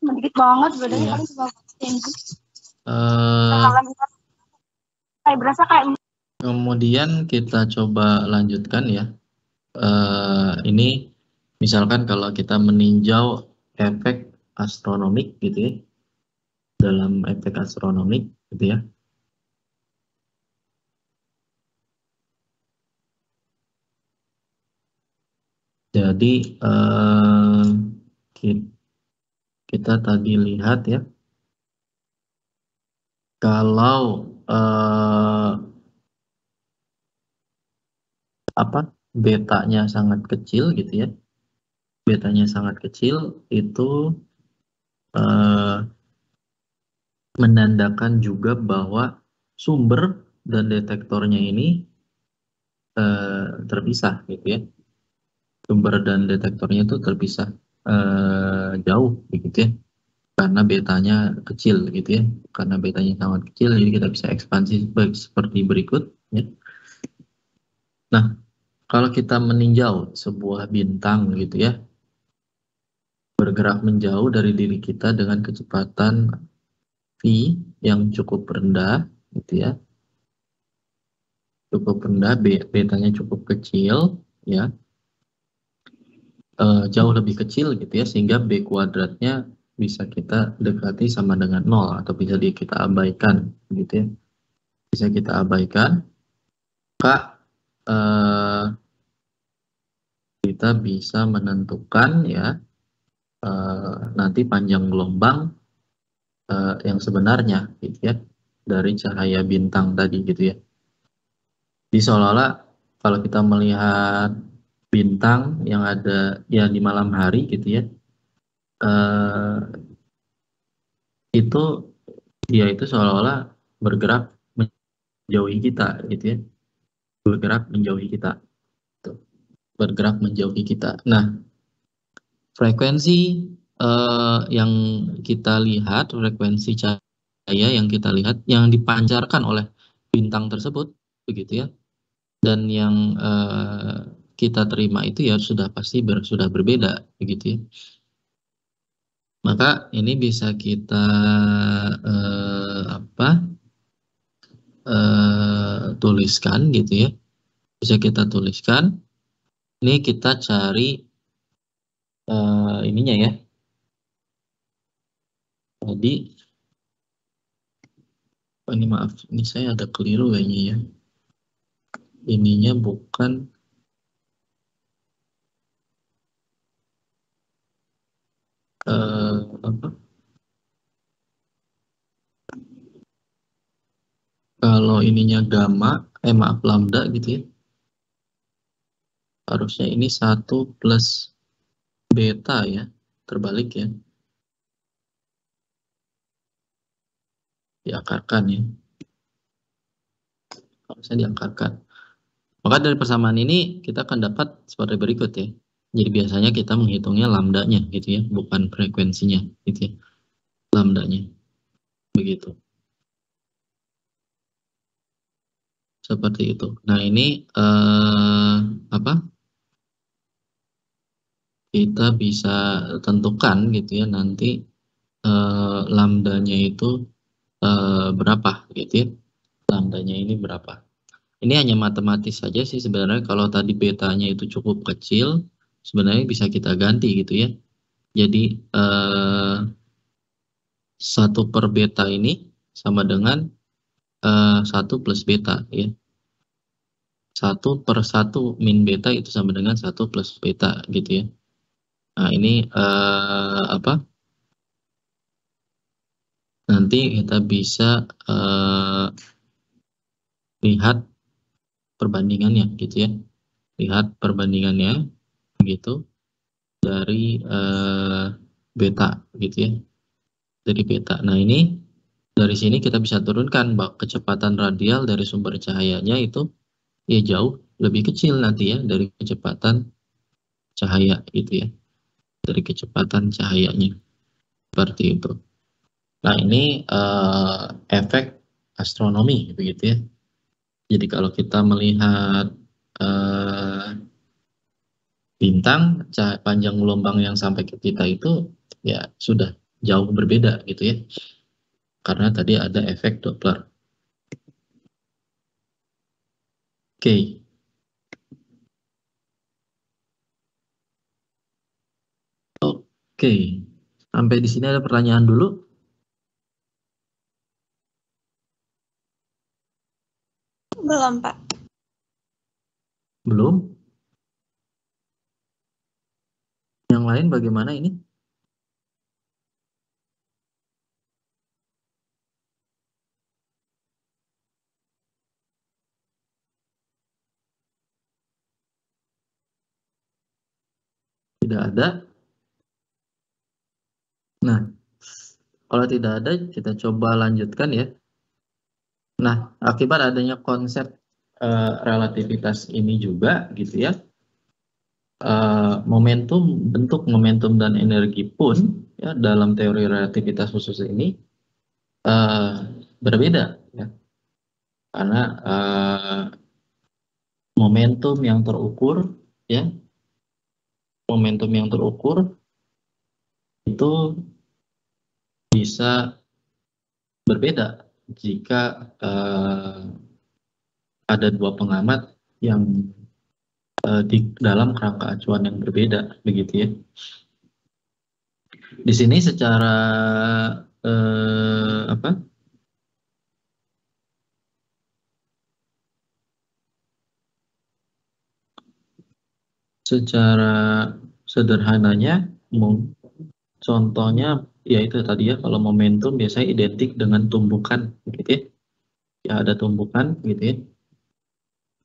Sedikit banget bedanya Iya. paling cuma kayak berasa kayak kemudian kita coba lanjutkan ya. Ini misalkan kalau kita meninjau efek astronomik gitu ya, dalam efek astronomik gitu ya. Jadi kita tadi lihat ya, kalau betanya sangat kecil gitu ya, betanya sangat kecil itu menandakan juga bahwa sumber dan detektornya ini terpisah gitu ya, sumber dan detektornya itu terpisah jauh begitu ya, karena betanya kecil gitu ya, karena betanya sangat kecil jadi kita bisa ekspansi seperti berikut ya. Nah, kalau kita meninjau sebuah bintang gitu ya, bergerak menjauh dari diri kita dengan kecepatan V yang cukup rendah gitu ya, cukup rendah, betanya cukup kecil ya, jauh lebih kecil gitu ya, sehingga B kuadratnya bisa kita dekati sama dengan 0 atau bisa kita abaikan gitu ya, bisa kita abaikan, maka kita bisa menentukan ya nanti panjang gelombang yang sebenarnya gitu ya dari cahaya bintang tadi gitu ya. Jadi seolah-olah kalau kita melihat bintang yang ada ya di malam hari gitu ya, itu dia itu seolah-olah bergerak menjauhi kita gitu ya, bergerak menjauhi kita, tuh. Bergerak menjauhi kita. Nah, frekuensi yang kita lihat, frekuensi cahaya yang kita lihat, yang dipancarkan oleh bintang tersebut, begitu ya, dan yang kita terima itu ya sudah pasti sudah berbeda, begitu ya. Maka ini bisa kita tuliskan gitu ya, bisa kita tuliskan. Ini kita cari ininya ya. Tadi, ini maaf, ini saya ada keliru kayaknya ya. Ininya bukan kalau ininya gamma, maaf lambda gitu ya. Harusnya ini 1 plus beta ya, terbalik ya. Diakarkan ya. Harusnya diakarkan. Maka dari persamaan ini kita akan dapat seperti berikut ya. Jadi biasanya kita menghitungnya lambdanya gitu ya, bukan frekuensinya gitu ya. Lambdanya. Begitu. Seperti itu. Nah, ini kita bisa tentukan gitu ya nanti lambdanya itu berapa gitu ya. Lambdanya ini berapa. Ini hanya matematis saja sih sebenarnya. Kalau tadi betanya itu cukup kecil, sebenarnya bisa kita ganti gitu ya. Jadi 1 per beta ini sama dengan 1 plus beta ya. 1 per 1 min beta itu sama dengan 1 plus beta gitu ya. Nah ini apa? Nanti kita bisa lihat perbandingannya gitu ya. Lihat perbandingannya gitu dari beta gitu ya. Dari beta. Nah ini dari sini kita bisa turunkan bahwa kecepatan radial dari sumber cahayanya itu ya jauh lebih kecil nanti ya dari kecepatan cahaya gitu ya. Dari kecepatan cahayanya. Seperti itu. Nah ini efek astronomi begitu ya. Jadi kalau kita melihat bintang, panjang gelombang yang sampai ke kita itu ya sudah jauh berbeda gitu ya. Karena tadi ada efek Doppler. Oke. Oke. Sampai di sini ada pertanyaan dulu? Belum, Pak. Belum? Yang lain bagaimana ini? Tidak ada. Nah, kalau tidak ada, kita coba lanjutkan ya. Nah, akibat adanya konsep relativitas ini juga gitu ya, bentuk momentum dan energi pun ya dalam teori relativitas khusus ini berbeda ya. Karena momentum yang terukur ya, momentum yang terukur itu bisa berbeda jika ada 2 pengamat yang di dalam kerangka acuan yang berbeda begitu ya. Di sini secara apa? Secara sederhananya, contohnya yaitu tadi ya, kalau momentum biasanya identik dengan tumbukan gitu ya. Ya ada tumbukan gitu ya.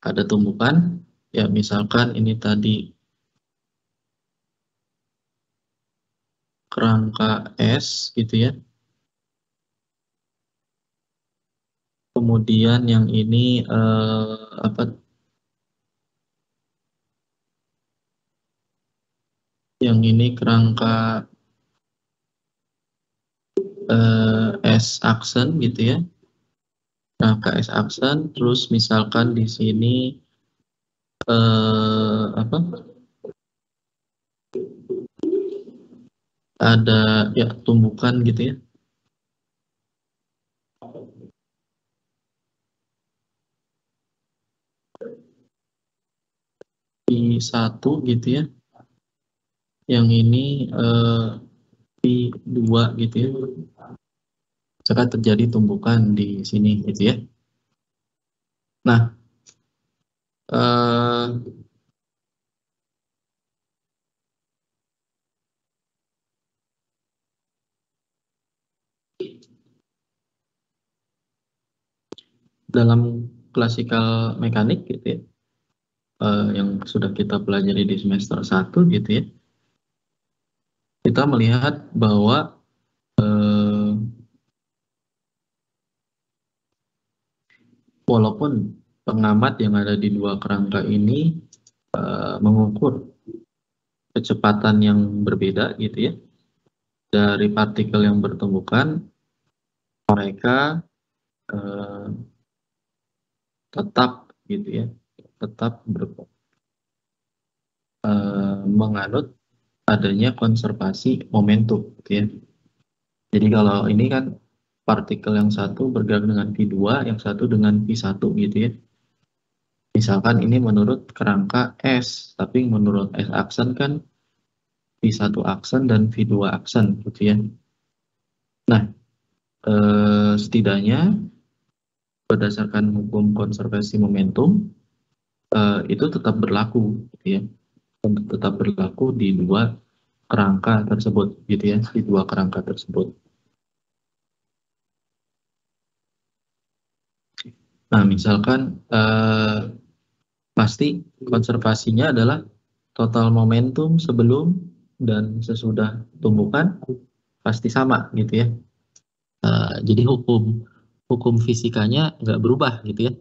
Ada tumbukan ya, misalkan ini tadi kerangka S gitu ya. Kemudian yang ini apa? Yang ini kerangka S aksen gitu ya. Kerangka S aksen, terus misalkan di sini apa? Ada ya tumbukan gitu ya. Di 1 gitu ya. Yang ini di 2 gitu ya. Misalkan terjadi tumbukan di sini gitu ya. Nah, dalam klasikal mekanik gitu ya, yang sudah kita pelajari di semester 1 gitu ya, kita melihat bahwa walaupun pengamat yang ada di 2 kerangka ini mengukur kecepatan yang berbeda gitu ya dari partikel yang bertumbukan, mereka tetap gitu ya, tetap menganut adanya konservasi momentum, gitu ya. Jadi kalau ini kan partikel yang satu bergerak dengan V2, yang satu dengan V1 gitu ya. Misalkan ini menurut kerangka S, tapi menurut S aksen kan V1 aksen dan V2 aksen gitu ya. Nah, setidaknya berdasarkan hukum konservasi momentum itu tetap berlaku gitu ya. Tetap berlaku di dua kerangka tersebut gitu ya, di dua kerangka tersebut. Nah, misalkan pasti konservasinya adalah total momentum sebelum dan sesudah tumbukan pasti sama gitu ya. Jadi hukum fisikanya nggak berubah gitu ya.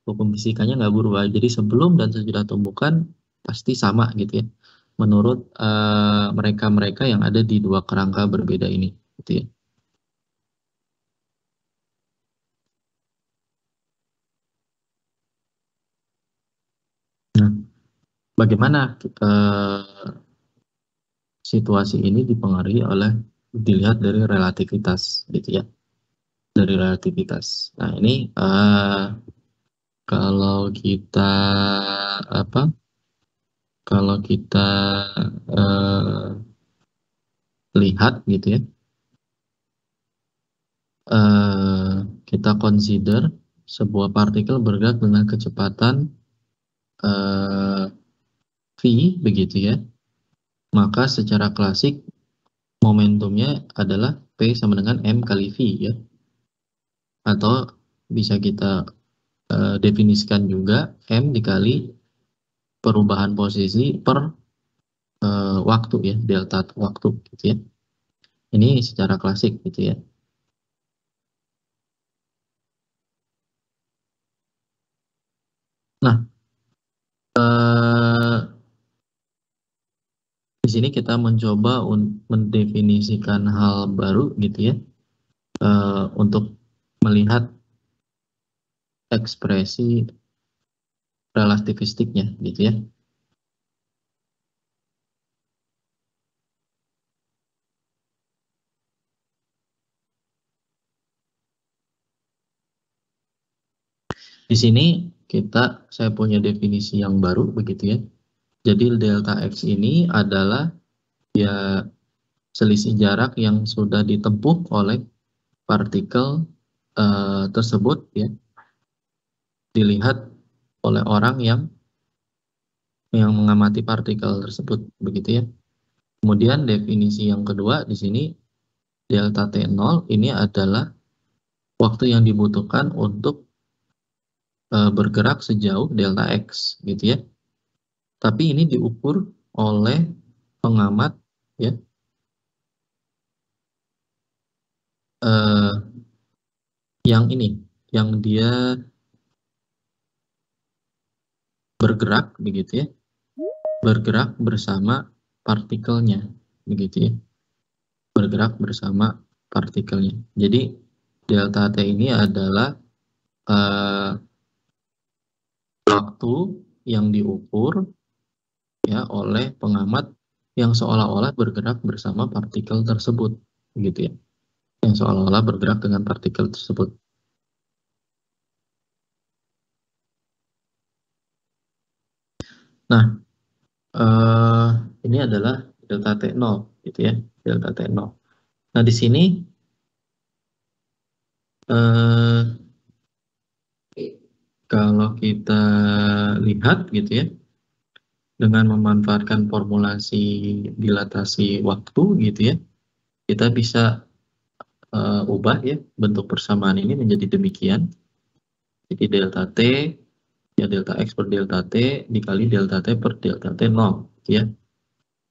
Hukum fisikanya nggak berubah. Jadi sebelum dan sesudah tumbukan pasti sama gitu ya. Menurut mereka-mereka yang ada di dua kerangka berbeda ini gitu ya. Nah, bagaimana situasi ini dipengaruhi oleh dilihat dari relativitas gitu ya, dari relativitas. Nah ini kalau kita apa? Kalau kita lihat gitu ya, kita consider sebuah partikel bergerak dengan kecepatan v begitu ya, maka secara klasik momentumnya adalah P sama dengan M kali V ya. Atau bisa kita definisikan juga M dikali perubahan posisi per waktu ya, delta waktu gitu ya. Ini secara klasik gitu ya. Nah, di sini kita mencoba mendefinisikan hal baru gitu ya, untuk melihat ekspresi relativistiknya gitu ya. Di sini saya punya definisi yang baru begitu ya. Jadi delta X ini adalah ya selisih jarak yang sudah ditempuh oleh partikel tersebut ya, dilihat oleh orang yang mengamati partikel tersebut begitu ya. Kemudian definisi yang kedua di sini delta T0 ini adalah waktu yang dibutuhkan untuk bergerak sejauh delta X gitu ya. Tapi ini diukur oleh pengamat ya, yang ini, yang dia bergerak begitu ya, bergerak bersama partikelnya begitu ya, bergerak bersama partikelnya. Jadi delta T ini adalah waktu yang diukur ya oleh pengamat yang seolah-olah bergerak bersama partikel tersebut gitu ya, yang seolah-olah bergerak dengan partikel tersebut. Nah, ini adalah delta T0 gitu ya, delta T0. Nah, di sini kalau kita lihat gitu ya, dengan memanfaatkan formulasi dilatasi waktu gitu ya, kita bisa ubah ya bentuk persamaan ini menjadi demikian. Jadi delta T ya delta X per delta T dikali delta T per delta T0 gitu ya.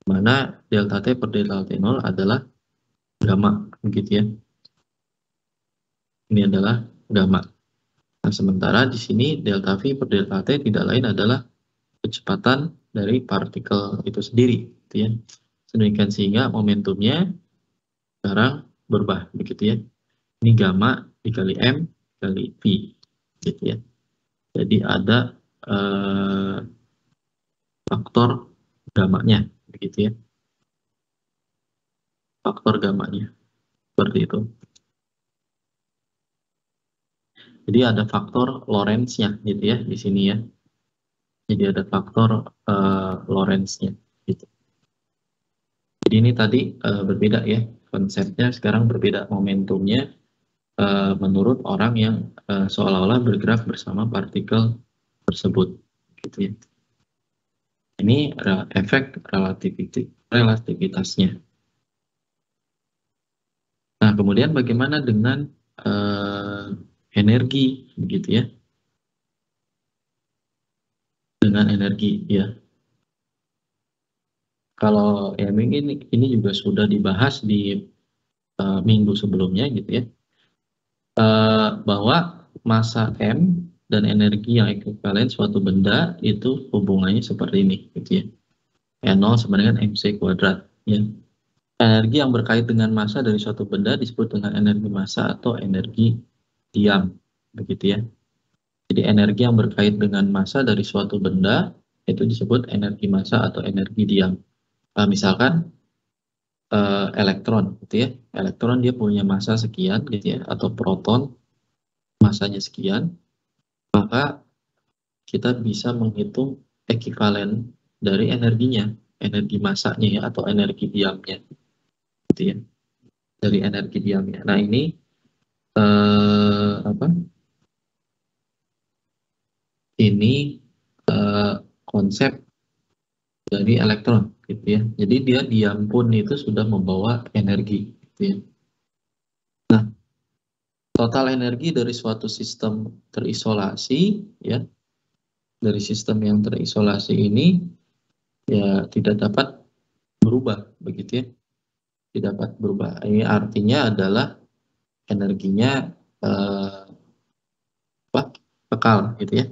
Mana delta T per delta T0 adalah gamma begitu ya. Ini adalah gamma. Nah, sementara di sini delta V per delta T tidak lain adalah kecepatan dari partikel itu sendiri gitu ya. Sedemikian sehingga momentumnya sekarang berubah begitu ya. Ini gamma dikali M dikali V gitu ya. Jadi ada faktor gamanya begitu ya. faktor gamanya. Seperti itu. Jadi ada faktor Lorentz-nya gitu ya di sini ya. Jadi ada faktor Lorentz-nya gitu. Jadi ini tadi berbeda ya konsepnya, sekarang berbeda momentumnya menurut orang yang seolah-olah bergerak bersama partikel tersebut gitu ya. Ini efek relativitasnya. Nah, kemudian bagaimana dengan energi begitu ya? Dengan energi ya. Kalau ya mungkin ini juga sudah dibahas di minggu sebelumnya gitu ya. Bahwa massa M dan energi yang ekuivalen suatu benda itu hubungannya seperti ini gitu ya. N0 sama dengan mc kuadrat ya. Energi yang berkait dengan massa dari suatu benda disebut dengan energi massa atau energi diam begitu ya. Jadi energi yang berkait dengan massa dari suatu benda itu disebut energi massa atau energi diam. Misalkan elektron gitu ya. Elektron dia punya massa sekian gitu ya, atau proton massanya sekian, maka kita bisa menghitung ekivalen dari energinya, energi massanya ya, atau energi diamnya gitu ya. Dari energi diamnya. Nah, ini apa? Ini konsep dari elektron gitu ya. Jadi dia diam pun itu sudah membawa energi gitu ya. Nah, total energi dari suatu sistem terisolasi ya, dari sistem yang terisolasi ini ya tidak dapat berubah begitu ya. Tidak dapat berubah. Ini artinya adalah energinya kekal gitu ya.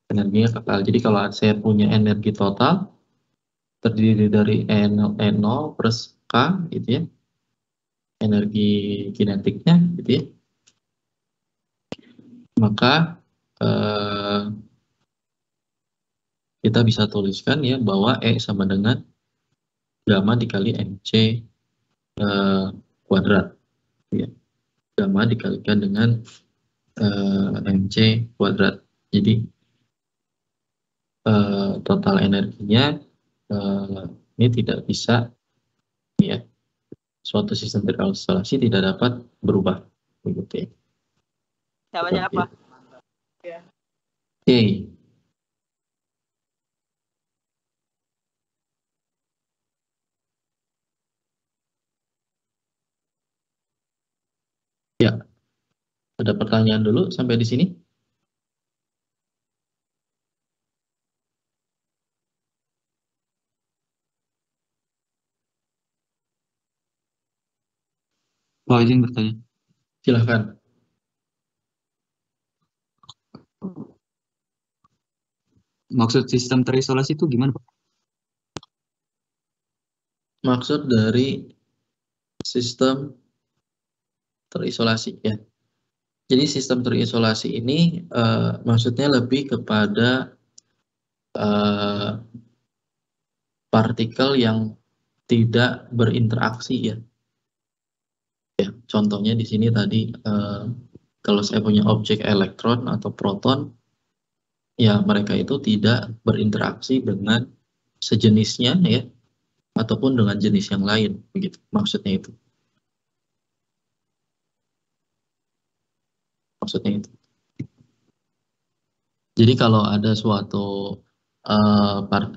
Energinya kekal. Jadi kalau saya punya energi total terdiri dari N0 plus K gitu ya, energi kinetiknya gitu ya, maka kita bisa tuliskan ya bahwa E sama dengan gamma dikali mc kuadrat ya. Gamma dikalikan dengan mc kuadrat. Jadi total energinya ini tidak bisa ya, suatu sistem terisolasi tidak dapat berubah begitu ya. Jawabannya apa? Oke. Ya, ada pertanyaan dulu sampai di sini? Pak izin bertanya. Silahkan. Maksud sistem terisolasi itu gimana, Pak? Maksud dari sistem terisolasi ya. Jadi sistem terisolasi ini maksudnya lebih kepada partikel yang tidak berinteraksi ya. Ya, contohnya di sini tadi kalau saya punya objek elektron atau proton, ya mereka itu tidak berinteraksi dengan sejenisnya ya, ataupun dengan jenis yang lain, begitu maksudnya itu. Maksudnya itu. Jadi kalau ada suatu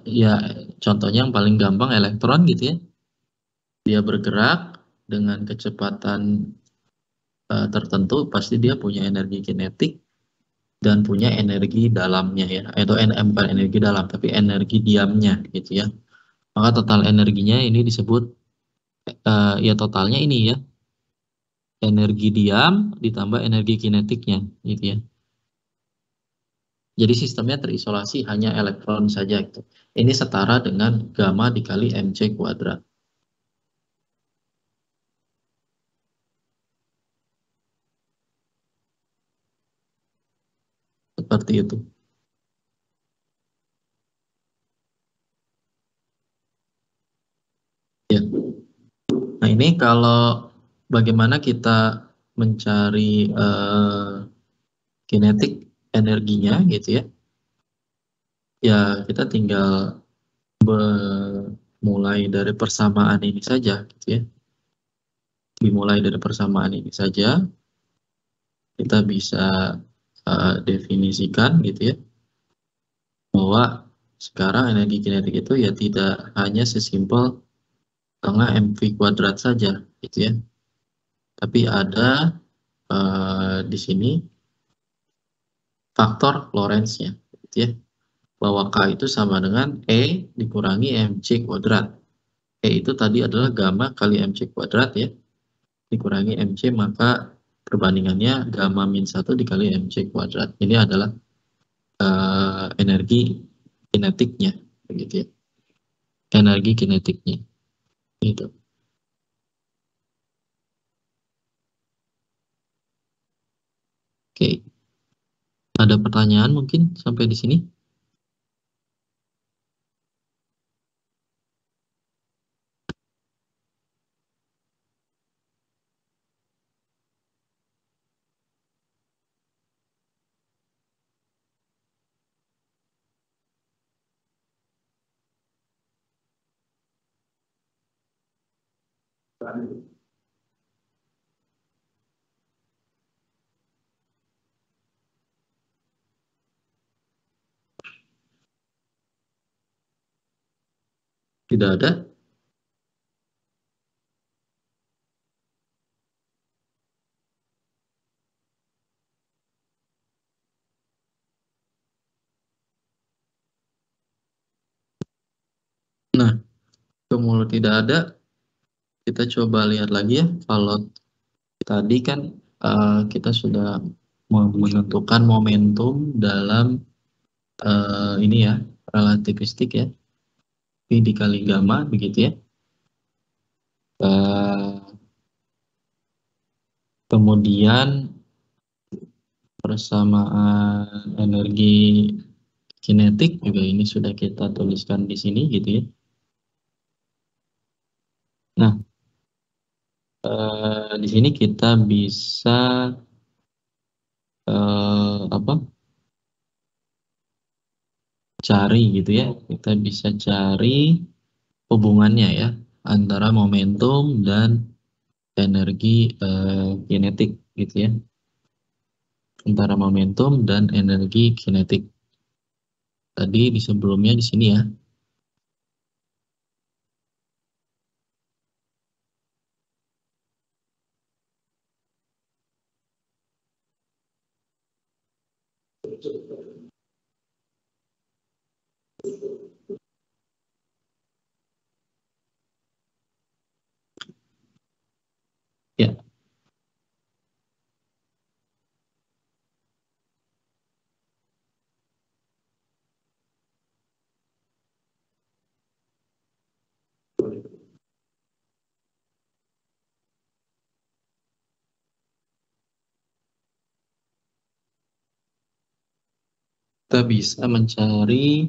ya contohnya yang paling gampang elektron gitu ya, dia bergerak dengan kecepatan tertentu, pasti dia punya energi kinetik dan punya energi dalamnya ya, atau bukan energi dalam tapi energi diamnya gitu ya. Maka total energinya ini disebut ya totalnya ini ya, energi diam ditambah energi kinetiknya gitu ya. Jadi sistemnya terisolasi hanya elektron saja gitu. Ini setara dengan gamma dikali mc kuadrat. Seperti itu. Ya. Nah, ini kalau bagaimana kita mencari kinetik energinya gitu ya. Ya kita tinggal mulai dari persamaan ini saja gitu ya. Dimulai dari persamaan ini saja kita bisa definisikan gitu ya, bahwa sekarang energi kinetik itu ya tidak hanya sesimpel tengah mv kuadrat saja gitu ya, tapi ada di sini faktor Lorentz-nya gitu ya, bahwa K itu sama dengan E dikurangi mc kuadrat. E itu tadi adalah gamma kali mc kuadrat ya, dikurangi mc, maka perbandingannya gamma min 1 dikali mc kuadrat. Ini adalah energi kinetiknya begitu ya, energi kinetiknya gitu. Oke, ada pertanyaan mungkin sampai di sini? Tidak ada? Nah, kalau tidak ada, kita coba lihat lagi ya. Kalau tadi kan kita sudah menentukan momentum dalam ini ya, relativistik ya, V dikali gamma begitu ya. Kemudian persamaan energi kinetik juga ini sudah kita tuliskan di sini gitu ya. Nah, di sini kita bisa cari gitu ya, kita bisa cari hubungannya ya antara momentum dan energi kinetik gitu ya, antara momentum dan energi kinetik. Tadi di sebelumnya di sini ya. Ya. Kita bisa mencari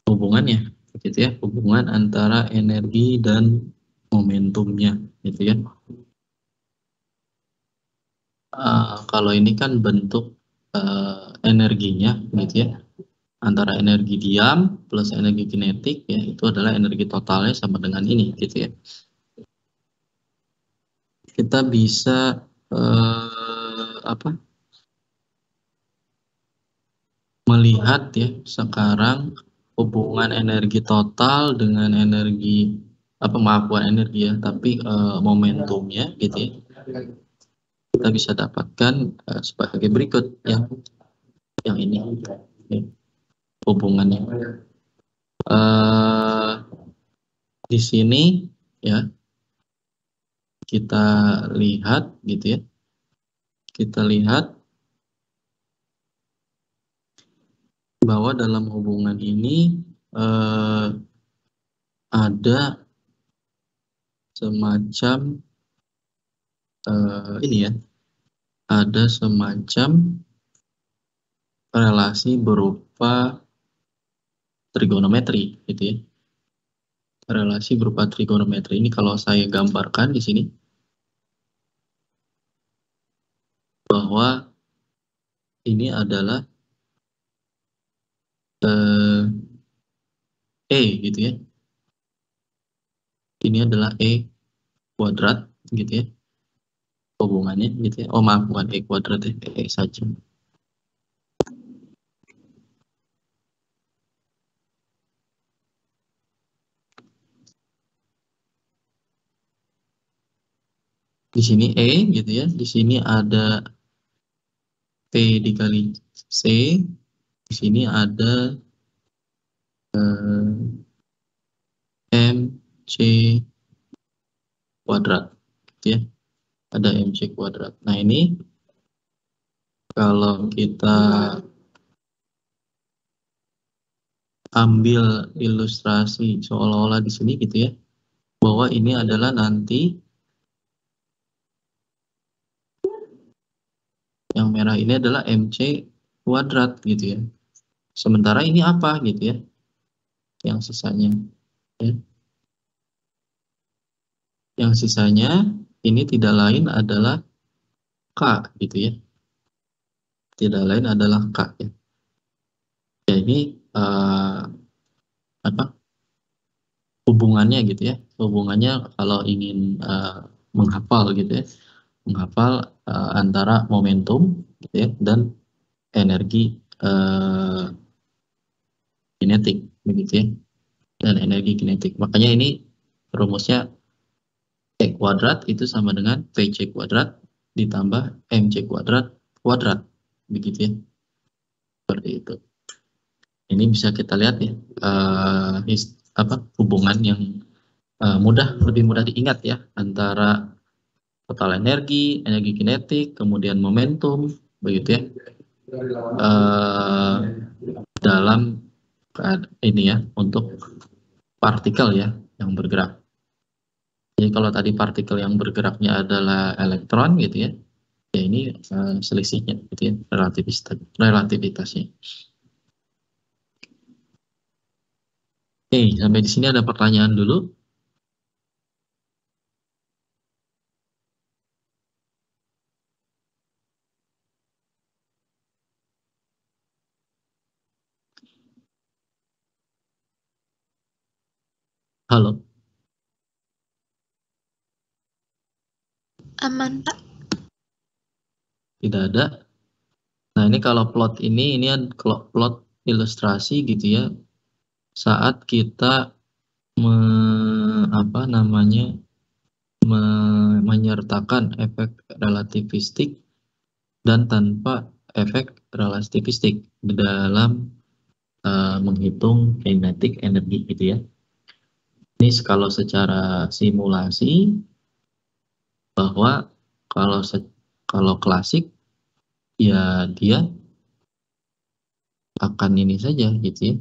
hubungannya gitu ya, hubungan antara energi dan momentumnya gitu ya. Kalau ini kan bentuk energinya gitu ya, antara energi diam plus energi kinetik ya, itu adalah energi totalnya sama dengan ini gitu ya. Kita bisa melihat ya sekarang hubungan energi total dengan energi bukan energi ya, tapi momentumnya gitu ya, kita bisa dapatkan sebagai berikut ya, yang ini ya, hubungannya di sini ya, kita lihat gitu ya, kita lihat bahwa dalam hubungan ini ada semacam ini ya, ada semacam relasi berupa trigonometri gitu ya, relasi berupa trigonometri. Ini kalau saya gambarkan di sini bahwa ini adalah E gitu ya. Ini adalah E kuadrat gitu ya. Hubungannya gitu ya. Oh maaf, bukan E kuadrat ya, E saja. Di sini E gitu ya. Di sini ada P dikali C. Di sini ada MC kuadrat gitu ya. Ada MC kuadrat. Nah, ini kalau kita ambil ilustrasi seolah-olah di sini gitu ya, bahwa ini adalah nanti yang merah ini adalah MC kuadrat gitu ya. Sementara ini apa gitu ya, yang sisanya ya. Yang sisanya ini tidak lain adalah K gitu ya. Tidak lain adalah K ya. Ya ini apa hubungannya gitu ya. Hubungannya kalau ingin menghafal gitu ya. Menghafal antara momentum gitu ya dan energi kinetik begitu ya. Dan energi kinetik. Makanya ini rumusnya E kuadrat itu sama dengan PC kuadrat ditambah MC kuadrat kuadrat begitu ya. Seperti itu. Ini bisa kita lihat ya hubungan yang lebih mudah diingat ya antara total energi, energi kinetik, kemudian momentum begitu ya. Dalam ini ya untuk partikel ya yang bergerak. Jadi kalau tadi partikel yang bergeraknya adalah elektron gitu ya, ya ini selisihnya gitu ya, relativitasnya. Oke, sampai di sini ada pertanyaan dulu. Halo. Aman, Pak. Tidak ada. Nah, ini kalau plot ini plot ilustrasi gitu ya. Saat kita menyertakan efek relativistik dan tanpa efek relativistik di dalam menghitung kinetik energi gitu ya. Ini kalau secara simulasi bahwa kalau klasik ya dia akan ini saja gitu ya.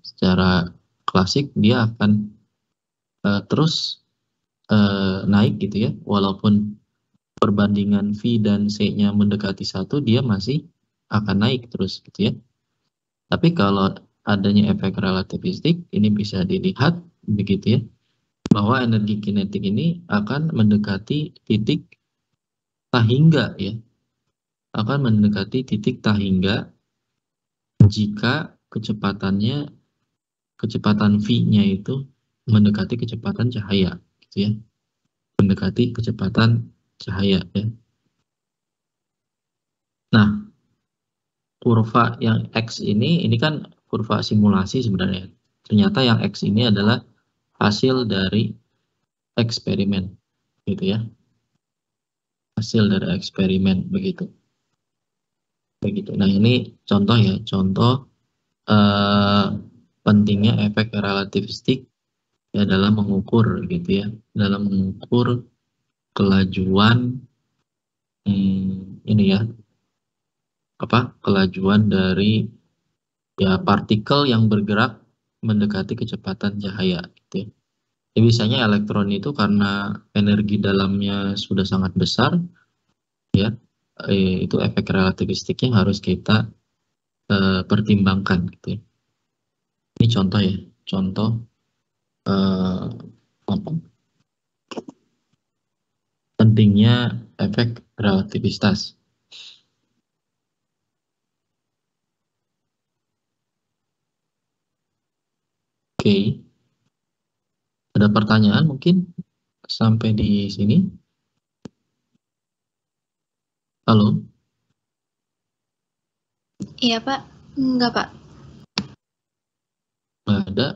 Secara klasik dia akan terus naik gitu ya, walaupun perbandingan V dan C-nya mendekati 1, dia masih akan naik terus gitu ya. Tapi kalau adanya efek relativistik, ini bisa dilihat begitu ya, bahwa energi kinetik ini akan mendekati titik tahingga ya, akan mendekati titik tahingga jika kecepatan V-nya itu mendekati kecepatan cahaya gitu ya, mendekati kecepatan cahaya ya. Nah, kurva yang X ini kan kurva simulasi sebenarnya. Ternyata yang X ini adalah hasil dari eksperimen gitu ya. Hasil dari eksperimen begitu. Nah, ini contoh ya, contoh pentingnya efek relativistik ya dalam mengukur gitu ya, dalam mengukur kelajuan ini ya, kelajuan dari ya partikel yang bergerak mendekati kecepatan cahaya gitu ya. Jadi biasanya elektron itu karena energi dalamnya sudah sangat besar ya, itu efek relativistiknya harus kita pertimbangkan gitu ya. Ini contoh ya, contoh apa? Pentingnya efek relativitas. Oke. Ada pertanyaan mungkin sampai di sini? Halo? Iya, Pak. Enggak, Pak. Nggak ada?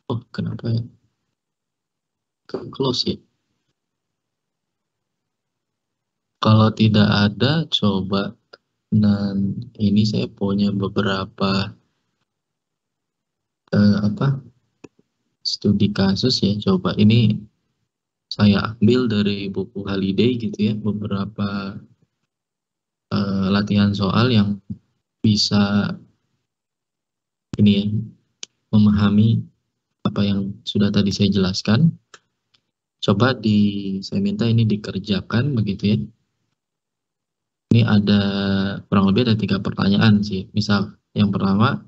Oh, kenapa ya? Close ya? Kalau tidak ada, coba. Dan ini saya punya beberapa studi kasus ya. Coba ini saya ambil dari buku Holiday gitu ya. Beberapa latihan soal yang bisa ini ya, memahami apa yang sudah tadi saya jelaskan. Coba saya minta ini dikerjakan begitu ya. Ini ada kurang lebih ada 3 pertanyaan sih. Misal yang pertama,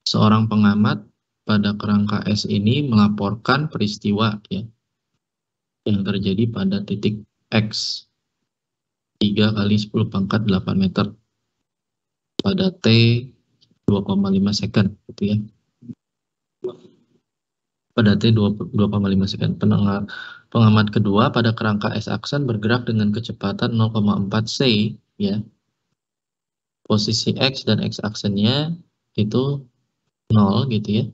seorang pengamat pada kerangka S ini melaporkan peristiwa ya yang terjadi pada titik X 3 kali 10 pangkat 8 meter pada T 2,5 second gitu ya. Pada T 2,5 second. Pengamat kedua pada kerangka S aksen bergerak dengan kecepatan 0,4 C ya. Posisi X dan X aksennya itu 0 gitu ya.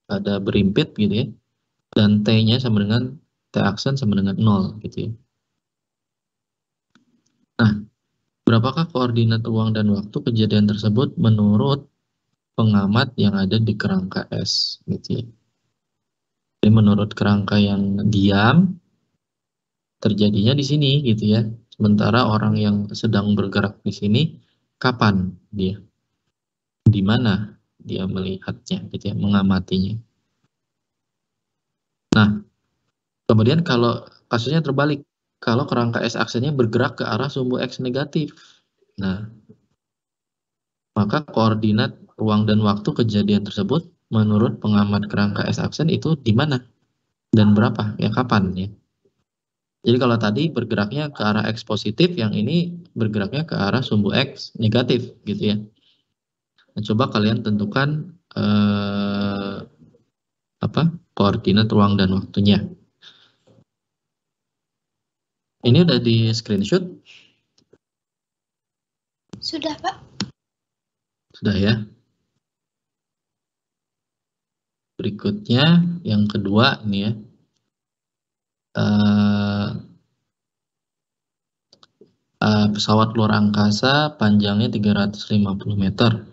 Ada berimpit gitu ya. Dan T-nya sama dengan T aksen sama dengan 0 gitu ya. Nah, berapakah koordinat ruang dan waktu kejadian tersebut menurut pengamat yang ada di kerangka S gitu ya. Jadi menurut kerangka yang diam terjadinya di sini gitu ya. Sementara orang yang sedang bergerak di sini kapan dia? Di mana dia melihatnya gitu ya, mengamatinya. Nah, kemudian kalau kasusnya terbalik, kalau kerangka S aksennya bergerak ke arah sumbu X negatif. Nah, maka koordinat ruang dan waktu kejadian tersebut menurut pengamat kerangka S aksen itu di mana dan berapa? Ya kapan ya? Jadi kalau tadi bergeraknya ke arah X positif, yang ini bergeraknya ke arah sumbu X negatif gitu ya. Nah, coba kalian tentukan koordinat ruang dan waktunya. Ini udah di screenshot? Sudah, Pak. Sudah ya. Berikutnya yang kedua ini ya. Pesawat luar angkasa panjangnya 350 meter,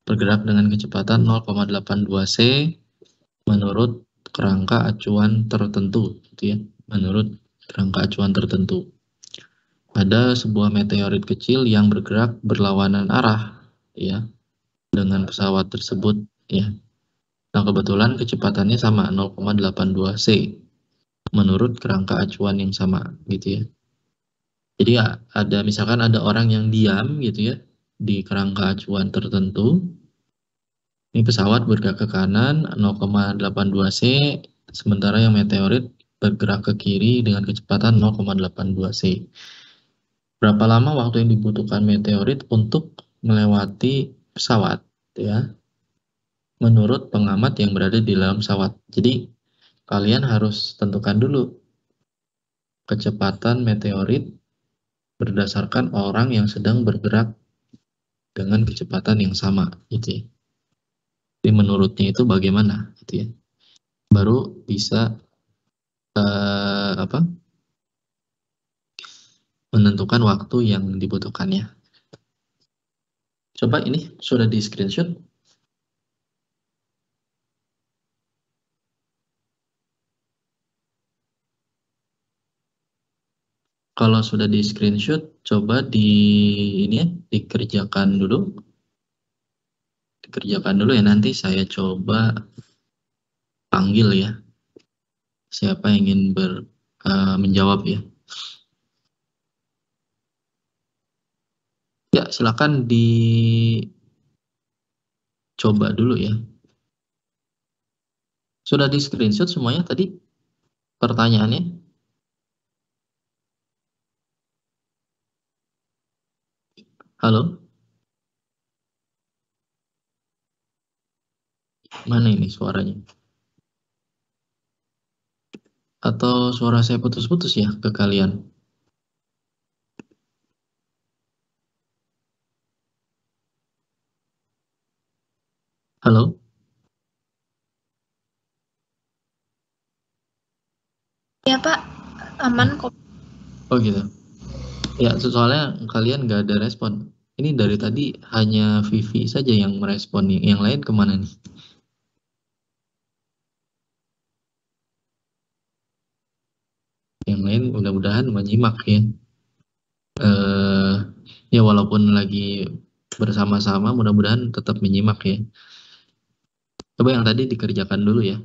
bergerak dengan kecepatan 0,82 C menurut kerangka acuan tertentu, gitu ya. Menurut kerangka acuan tertentu. Ada sebuah meteorit kecil yang bergerak berlawanan arah, ya, dengan pesawat tersebut, ya. Nah, kebetulan kecepatannya sama 0,82 C menurut kerangka acuan yang sama, gitu ya. Jadi ya, misalkan ada orang yang diam gitu ya di kerangka acuan tertentu. Ini pesawat bergerak ke kanan 0,82 C, sementara yang meteorit bergerak ke kiri dengan kecepatan 0,82 C. Berapa lama waktu yang dibutuhkan meteorit untuk melewati pesawat ya? Menurut pengamat yang berada di dalam pesawat. Jadi kalian harus tentukan dulu kecepatan meteorit berdasarkan orang yang sedang bergerak dengan kecepatan yang sama gitu ya. Jadi menurutnya itu bagaimana gitu ya. Baru bisa menentukan waktu yang dibutuhkannya. Coba ini sudah di screenshot. Kalau sudah di screenshot, coba ini ya, dikerjakan dulu. Dikerjakan dulu ya, nanti saya coba panggil ya. Siapa yang ingin menjawab ya. Ya, silakan dicoba dulu ya. Sudah di screenshot semuanya tadi pertanyaannya? Halo? Mana ini suaranya? Atau suara saya putus-putus ya ke kalian? Halo? Iya Pak, aman kok. Oh gitu. Ya, soalnya kalian nggak ada respon. Ini dari tadi hanya Vivi saja yang merespon nih. Yang lain kemana nih? Yang lain mudah-mudahan menyimak ya. Eh, ya walaupun lagi bersama-sama, mudah-mudahan tetap menyimak ya. Coba yang tadi dikerjakan dulu ya.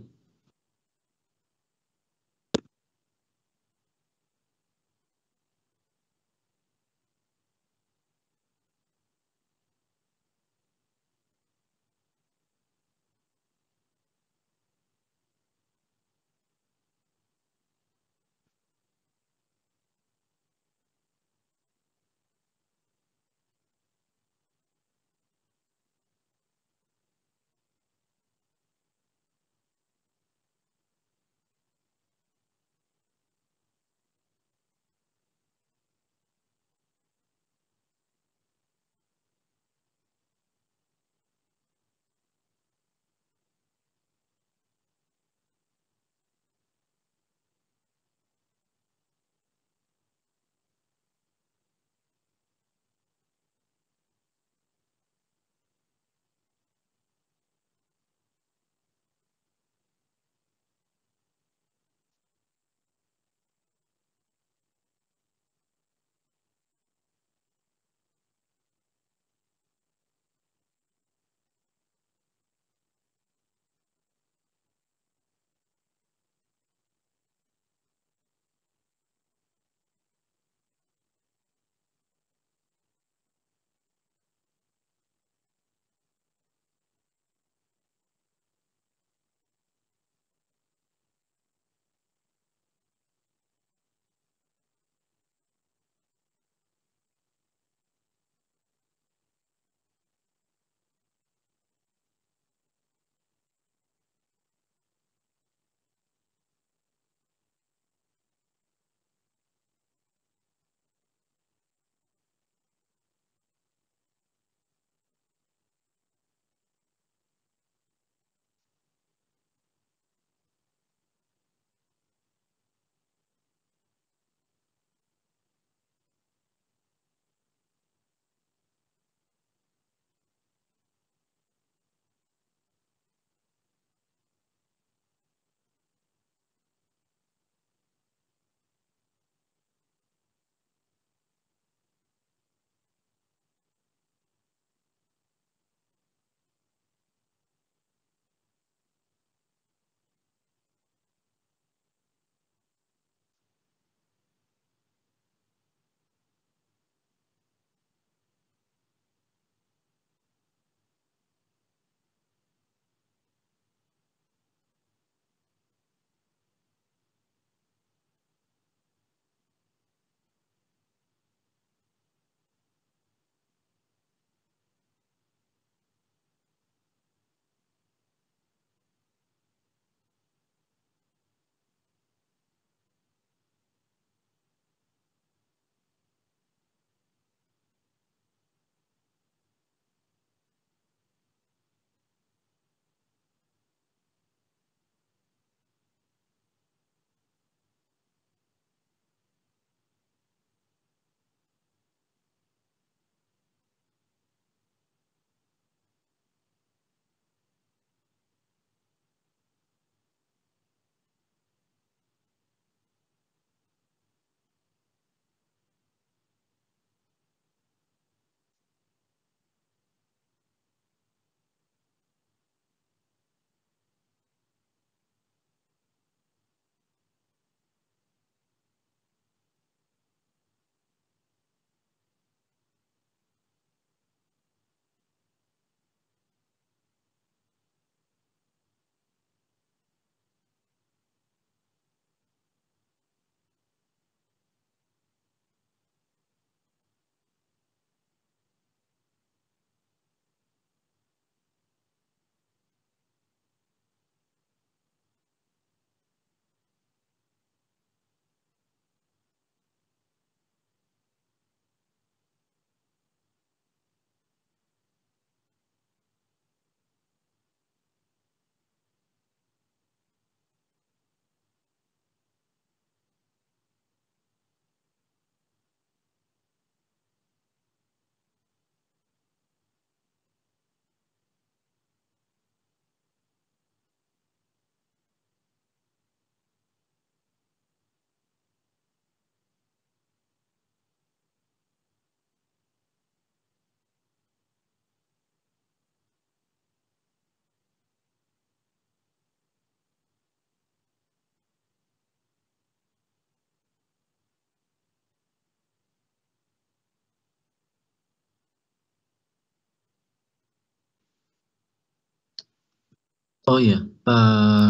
Oh iya,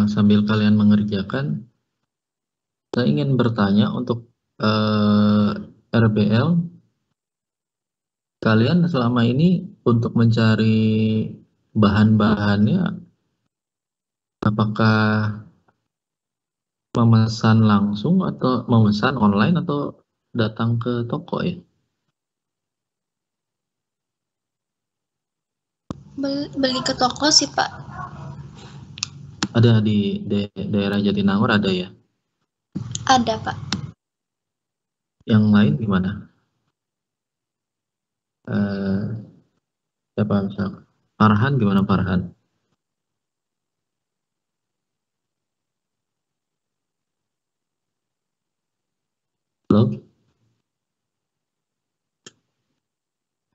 sambil kalian mengerjakan, saya ingin bertanya untuk RBL, kalian selama ini untuk mencari bahan-bahannya, apakah memesan langsung atau memesan online atau datang ke toko ya? Beli ke toko sih, Pak. Ada di daerah Jatinangor ada ya? Ada, Pak. Yang lain gimana? Eh, Siapa misal? Farhan gimana Farhan? Halo?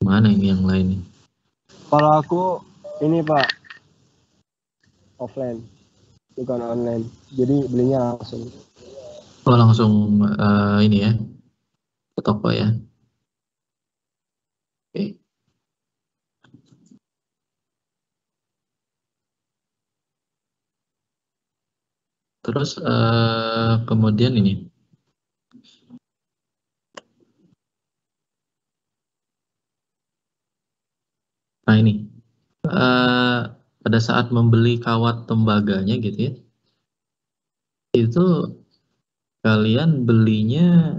Mana ini yang lain nih? Kalau aku ini Pak, offline, bukan online. Jadi belinya langsung. Oh langsung ini ya, ke toko ya? Oke. Terus kemudian ini, nah ini, pada saat membeli kawat tembaganya gitu ya, itu kalian belinya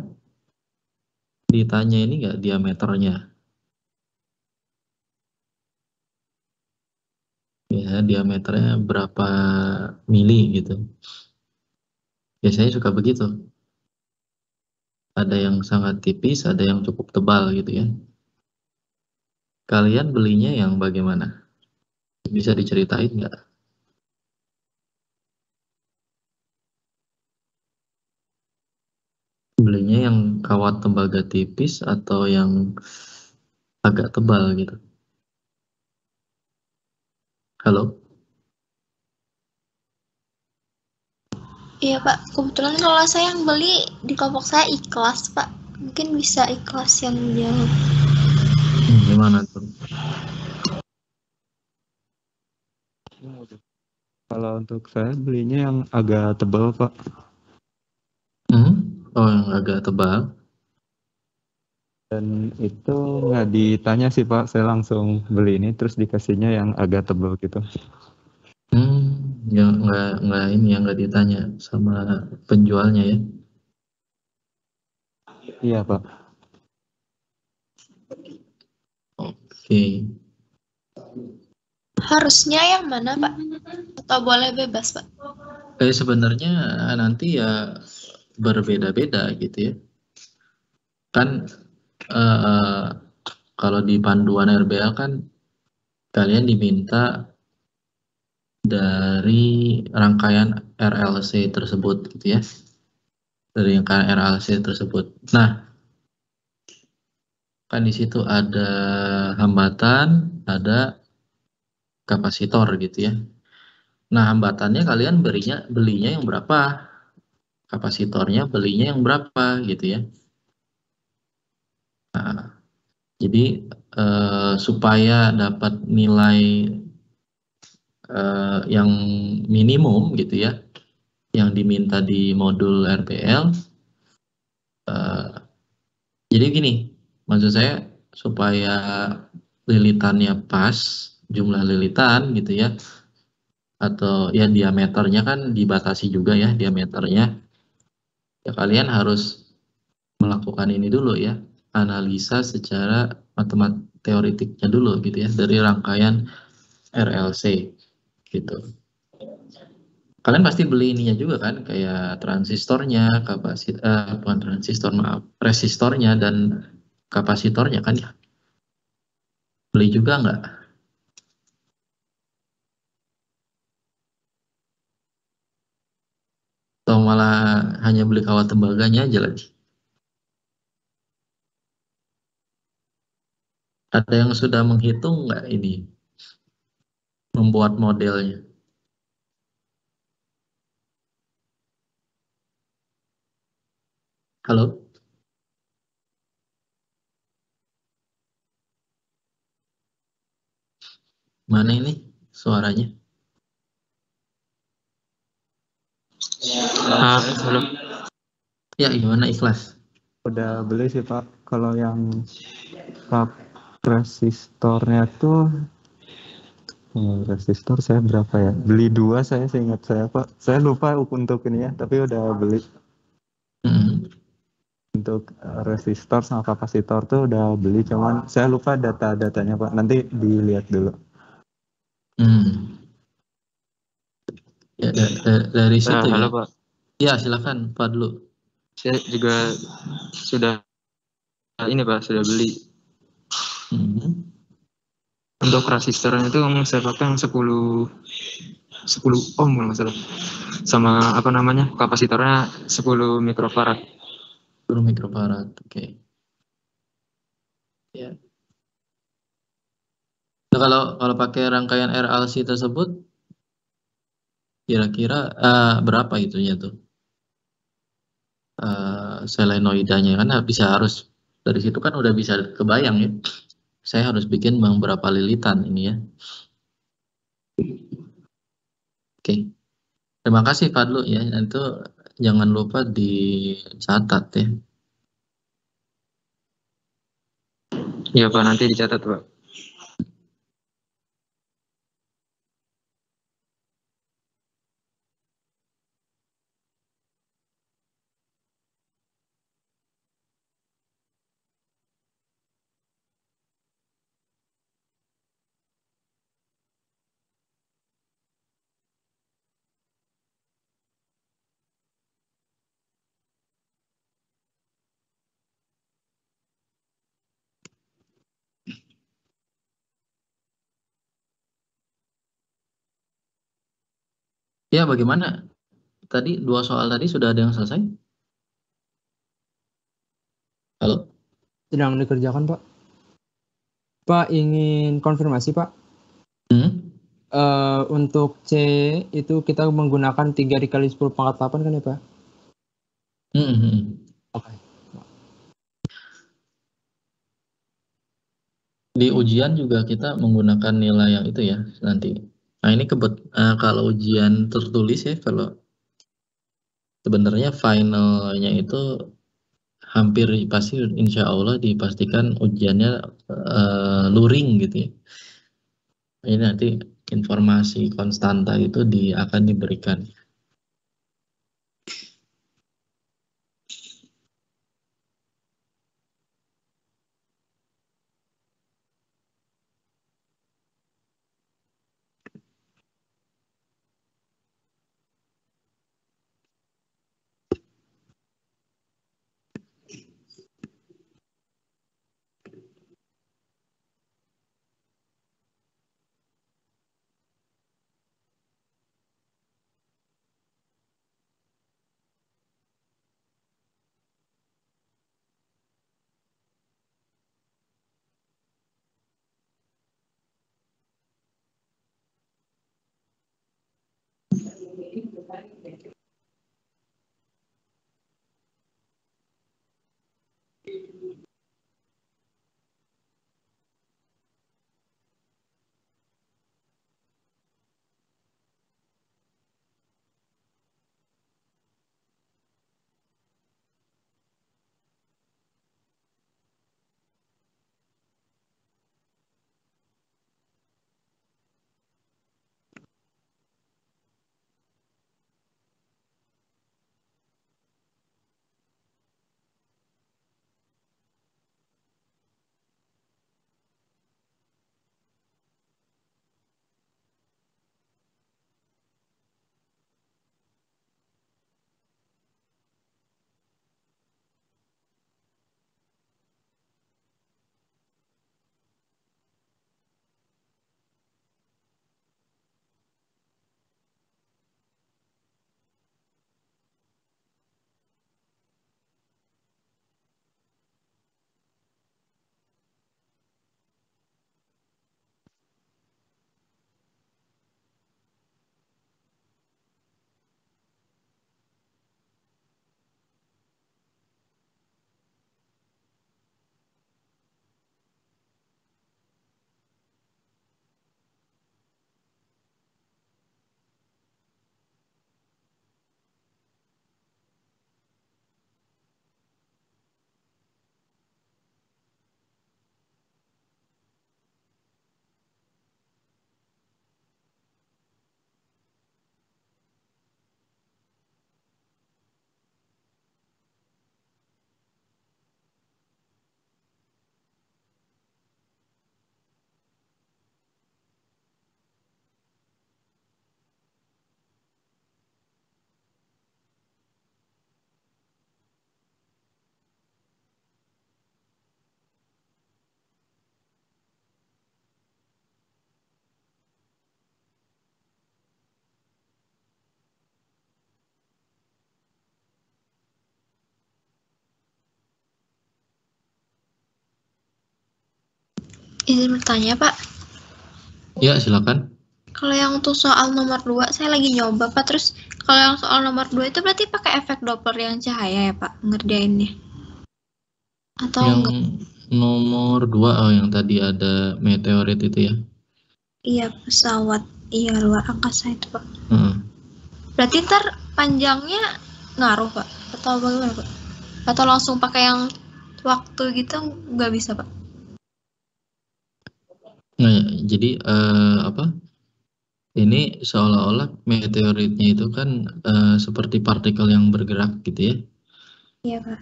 ditanya ini nggak diameternya? Ya, diameternya berapa mili gitu. Biasanya suka begitu. Ada yang sangat tipis, ada yang cukup tebal gitu ya. Kalian belinya yang bagaimana? Bisa diceritain nggak? Belinya yang kawat tembaga tipis atau yang agak tebal gitu? Halo? Iya, Pak. Kebetulan kalau saya yang beli di kelompok saya ikhlas, Pak. Mungkin bisa ikhlas yang jawab. Gimana tuh? Kalau untuk saya belinya yang agak tebal, Pak. Oh, yang agak tebal. Dan itu nggak ditanya sih, Pak. Saya langsung beli ini, terus dikasihnya yang agak tebal gitu. Yang nggak ini yang nggak ditanya sama penjualnya ya? Iya, Pak. Oke. Harusnya yang mana, Pak? Atau boleh bebas, Pak? Sebenarnya nanti ya berbeda-beda gitu ya. Kan eh, kalau di panduan RBL kan kalian diminta dari rangkaian RLC tersebut gitu ya. Dari rangkaian RLC tersebut. Nah, kan di situ ada hambatan, ada kapasitor gitu ya. Nah, hambatannya kalian belinya yang berapa? Kapasitornya belinya yang berapa gitu ya. Nah, jadi supaya dapat nilai yang minimum gitu ya, yang diminta di modul RPL. Jadi gini, maksud saya supaya lilitannya pas, jumlah lilitan gitu ya, atau ya diameternya kan dibatasi juga ya diameternya. Ya kalian harus melakukan ini dulu ya, analisa secara matematik teoritiknya dulu gitu ya dari rangkaian RLC gitu. Kalian pasti beli ininya juga kan, kayak transistornya, bukan transistor maaf, resistornya dan kapasitornya kan ya. Beli juga nggak? Atau malah hanya beli kawat tembaganya aja lagi? Ada yang sudah menghitung nggak ini, membuat modelnya? Halo? Mana ini suaranya? Halo. Ya, gimana ikhlas? Udah beli sih Pak. Kalau yang resistornya tuh resistor saya berapa ya? Beli 2 saya seingat saya Pak. Saya lupa untuk ini ya, tapi udah beli. Hmm. Untuk resistor sama kapasitor tuh udah beli, cuman saya lupa data-datanya Pak. Nanti dilihat dulu. Ya, dari situ Halo ya. Pak. Ya, silakan Pak dulu. Saya juga sudah ini Pak, sudah beli. Untuk resistornya itu saya pakai yang 10 ohm kalau nggak salah. Sama apa namanya? Kapasitornya 10 mikrofarad. 10 mikrofarad. Oke. Ya. Nah, kalau pakai rangkaian RLC tersebut kira-kira berapa itunya tuh? Selenoidanya kan harus dari situ kan udah bisa kebayang ya. Saya harus bikin berapa lilitan ini ya. Oke. Terima kasih Fadlu ya. Itu jangan lupa dicatat ya. Iya Pak, nanti dicatat Pak. Ya, bagaimana? Tadi 2 soal tadi sudah ada yang selesai? Halo? Sedang dikerjakan, Pak. Pak, ingin konfirmasi, Pak. Untuk C itu kita menggunakan 3 dikali 10 pangkat 8 kan ya, Pak? Oke. Di ujian juga kita menggunakan nilai yang itu ya nanti. Nah, ini kalau ujian tertulis ya, kalau sebenarnya finalnya itu hampir pasti insya Allah dipastikan ujiannya luring gitu ya. Ini nanti informasi konstanta itu akan diberikan. Izin bertanya, Pak. Ya, silakan. Kalau yang untuk soal nomor 2, saya lagi nyoba, Pak. Terus kalau yang soal nomor 2 itu berarti pakai efek Doppler yang cahaya ya, Pak, ngerjainnya? Atau Yang enggak? nomor 2, yang tadi ada meteorit itu ya. Iya, pesawat. Iya, luar angkasa itu, Pak. Heeh. Berarti ntar panjangnya ngaruh, Pak? Atau bagaimana, Pak? Atau langsung pakai yang waktu gitu nggak bisa, Pak? Nah, jadi apa? Ini seolah-olah meteoritnya itu kan seperti partikel yang bergerak gitu ya. Iya, Pak.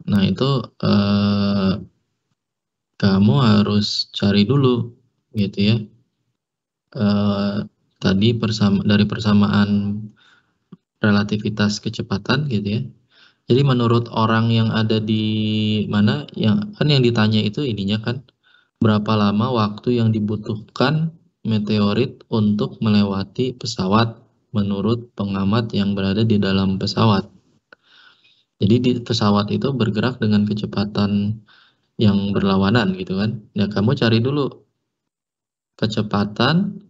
Nah, itu kamu harus cari dulu gitu ya. Tadi dari persamaan relativitas kecepatan gitu ya. Jadi menurut orang yang ada di mana, yang kan yang ditanya itu ininya kan, berapa lama waktu yang dibutuhkan meteorit untuk melewati pesawat menurut pengamat yang berada di dalam pesawat. Jadi di pesawat itu bergerak dengan kecepatan yang berlawanan gitu kan. Ya kamu cari dulu kecepatan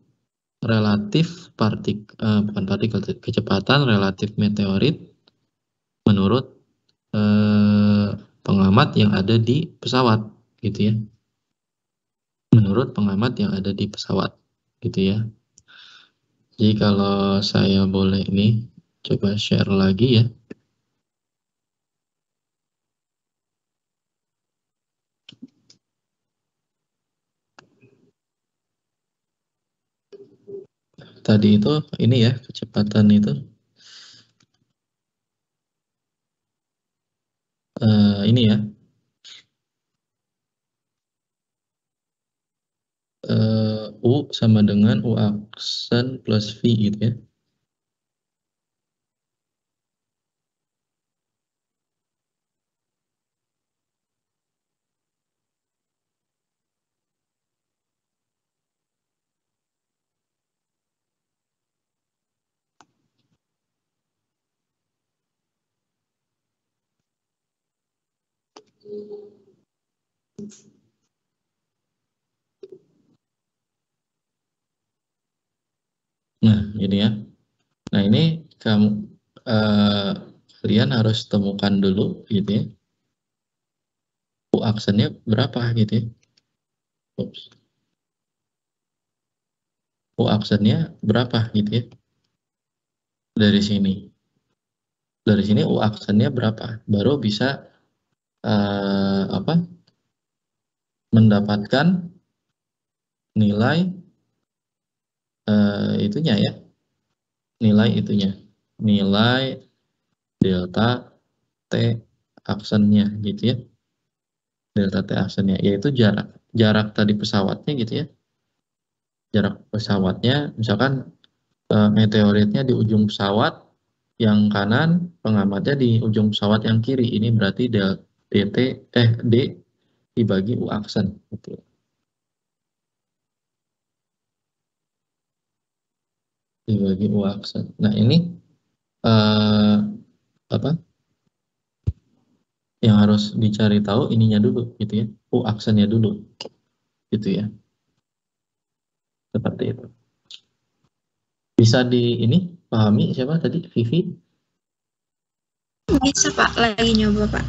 relatif bukan partikel, kecepatan relatif meteorit menurut pengamat yang ada di pesawat gitu ya. Menurut pengamat yang ada di pesawat gitu ya. Jadi kalau saya boleh ini coba share lagi ya. Tadi itu ini ya, kecepatan itu ini ya, U sama dengan U aksen plus V gitu ya. Nah ini ya. Nah ini kalian harus temukan dulu gitu ya. U aksennya berapa gitu ya. Oops. U aksennya berapa gitu ya. Dari sini. Dari sini U aksennya berapa. Baru bisa apa? Mendapatkan nilai itunya ya. Nilai itunya. Nilai delta T aksennya gitu ya. Delta T aksennya yaitu jarak tadi pesawatnya gitu ya. Jarak pesawatnya misalkan meteoritnya di ujung pesawat yang kanan, pengamatnya di ujung pesawat yang kiri. Ini berarti D dibagi U aksen gitu. Dibagi U aksen. Nah, ini apa? Yang harus dicari tahu ininya dulu gitu ya. U aksennya dulu. Gitu ya. Seperti itu. Bisa ini pahami siapa tadi? Vivi? Bisa, Pak. Lagi nyoba, Pak.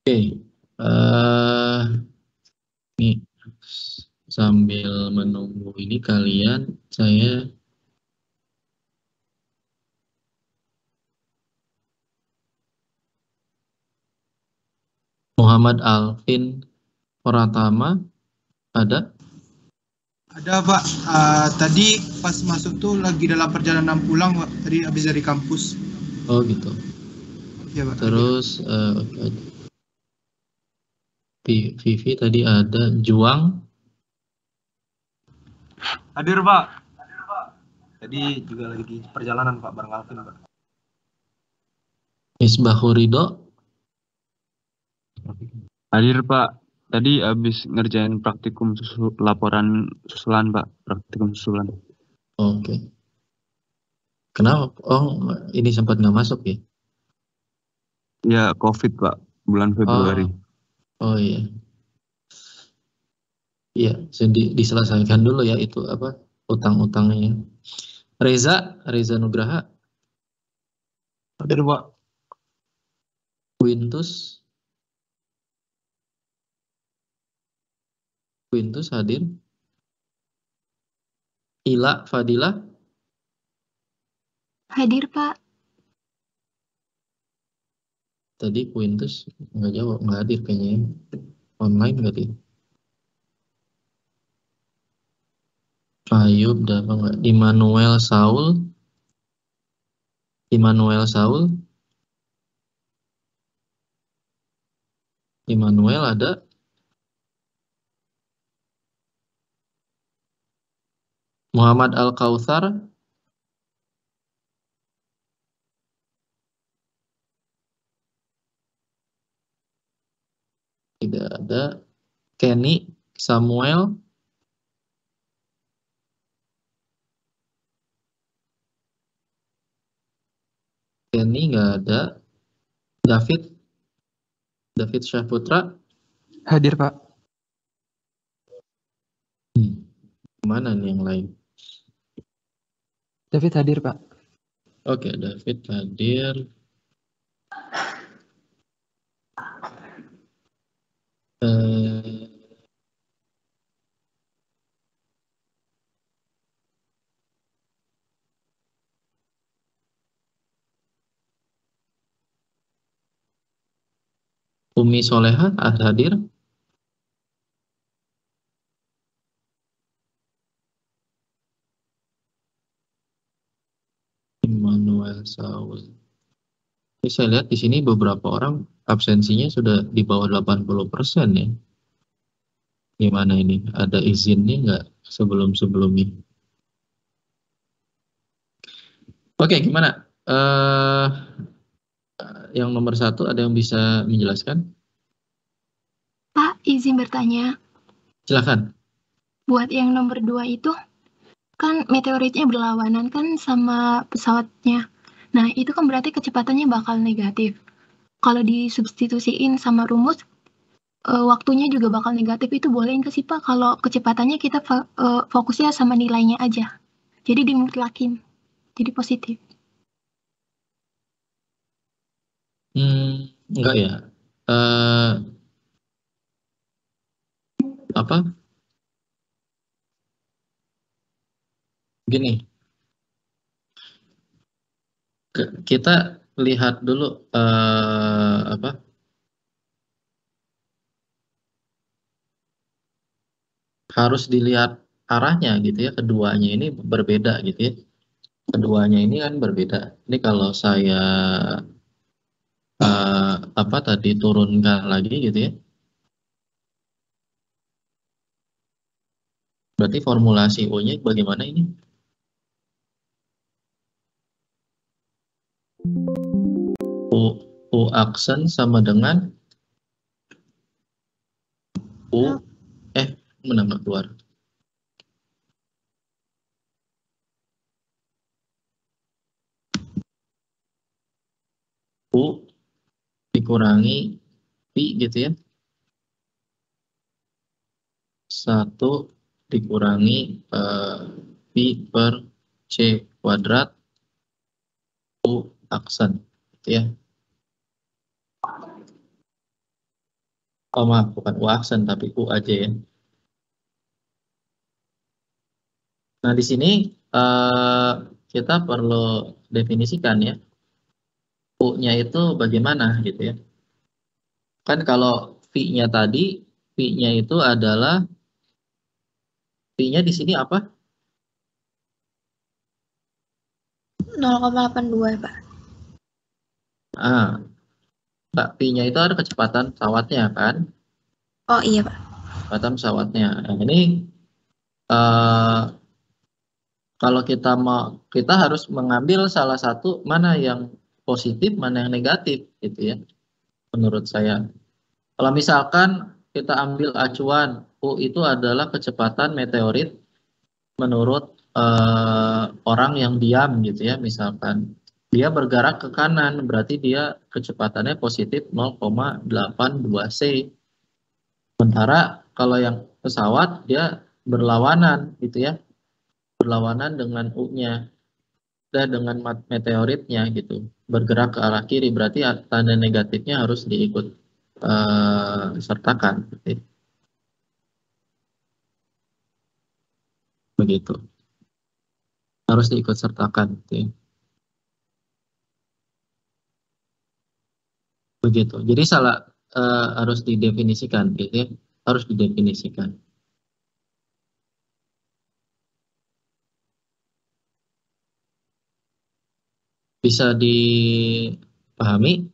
Oke. Ini sambil menunggu ini kalian, saya Muhammad Alvin Pratama ada? Ada Pak, tadi pas masuk tuh lagi dalam perjalanan pulang Pak, tadi habis dari kampus. Oh gitu. Ya Pak. Terus Vivi tadi ada, Juang. Hadir Pak. Tadi juga lagi di perjalanan Pak bareng Alvin Pak. Misbahurido. Hadir Pak, tadi habis ngerjain praktikum laporan susulan, Pak. Praktikum susulan. Oke. Kenapa? Oh, ini sempat nggak masuk ya? Ya, COVID, Pak. Bulan Februari. Oh iya. Iya, diselesaikan dulu ya itu apa utang-utangnya. Reza Nugraha, Hadir, Pak. Quintus hadir. Ila Fadila Hadir, Pak. tadi Quintus nggak jawab, nggak hadir kayaknya. Online nggak dia? Ayub dapat nggak? Immanuel Immanuel ada. Muhammad Al-Kautsar tidak ada. Kenny Samuel Kenny nggak ada. David Syahputra Hadir, Pak. mana nih yang lain? David hadir, Pak. Oke, David hadir. Umi Soleha hadir. Immanuel Saul. Ini saya lihat di sini beberapa orang absensinya sudah di bawah 80% ya. Gimana ini? Ada izinnya nggak sebelum-sebelumnya? Oke, gimana? Yang nomor 1 ada yang bisa menjelaskan? Pak, izin bertanya. Silakan. Buat yang nomor 2 itu, kan meteoritnya berlawanan kan sama pesawatnya. Nah, itu kan berarti kecepatannya bakal negatif. Kalau disubstitusiin sama rumus, waktunya juga bakal negatif. Itu boleh nggak sih, Pak? Kalau kecepatannya kita fokusnya sama nilainya aja. Jadi dimutlakin. Jadi positif. Enggak ya. Gini. Kita lihat dulu harus dilihat arahnya gitu ya, keduanya ini berbeda gitu ya. Keduanya ini kan berbeda. Ini kalau saya tadi turunkan lagi gitu ya. Berarti formulasi U-nya bagaimana ini? U aksen sama dengan menambah keluar. U dikurangi Pi gitu ya. 1 dikurangi Pi per C kuadrat U aksen gitu ya. Oh maaf, bukan U aksen tapi U aja ya. Nah di sini kita perlu definisikan ya. U-nya itu bagaimana gitu ya. Kan kalau V-nya tadi, V-nya itu adalah V-nya di sini apa? 0,82 Pak. P-nya itu ada kecepatan pesawatnya kan? Oh iya Pak. Kecepatan pesawatnya. Nah, ini kalau kita harus mengambil salah satu mana yang positif, mana yang negatif gitu ya. Menurut saya. Kalau misalkan kita ambil acuan U itu adalah kecepatan meteorit menurut orang yang diam gitu ya, misalkan dia bergerak ke kanan, berarti dia kecepatannya positif 0,82 C. Sementara kalau yang pesawat dia berlawanan gitu ya, berlawanan dengan U-nya dan dengan meteoritnya gitu, bergerak ke arah kiri, berarti tanda negatifnya harus diikut sertakan gitu. Begitu, harus diikut sertakan gitu ya. Begitu, jadi salah harus didefinisikan gitu ya, harus didefinisikan. Bisa dipahami?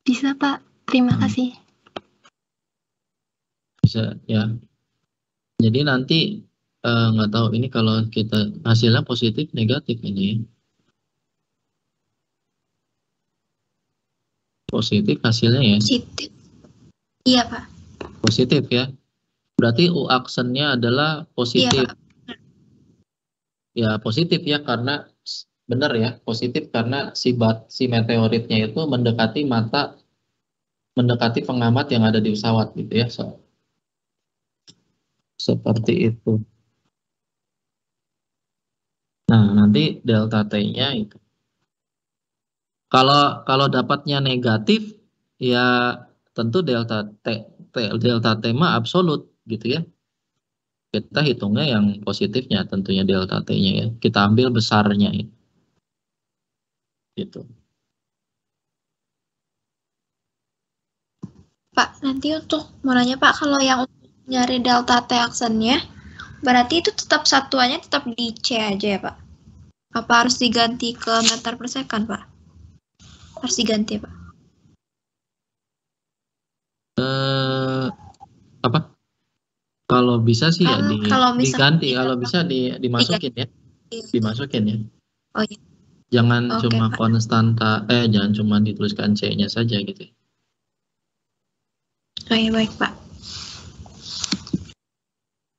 Bisa, Pak. Terima kasih. Bisa ya. Jadi nanti nggak tahu ini kalau kita hasilnya positif negatif ini. Positif hasilnya ya. Positif. Iya, Pak. Positif ya. Berarti U aksennya adalah positif. Iya, Pak. Ya positif ya, karena benar ya, positif karena si meteoritnya itu mendekati pengamat yang ada di pesawat gitu ya. Seperti itu. Nah, nanti delta T-nya itu. Kalau dapatnya negatif, ya tentu delta T mah absolut gitu ya. Kita hitungnya yang positifnya tentunya delta T-nya ya. Kita ambil besarnya ya. Gitu. Pak, nanti untuk mau nanya Pak, kalau yang nyari delta T aksennya, berarti itu tetap satuannya tetap di C aja ya Pak? Apa harus diganti ke meter per second Pak? Harus diganti Pak? Apa? Kalau bisa sih ya kalau diganti, kalau bisa dimasukin ya. Dimasukin ya. Oh iya. Jangan Oke, cuma Pak. konstanta, jangan cuma dituliskan C-nya saja gitu. Oh iya, baik Pak.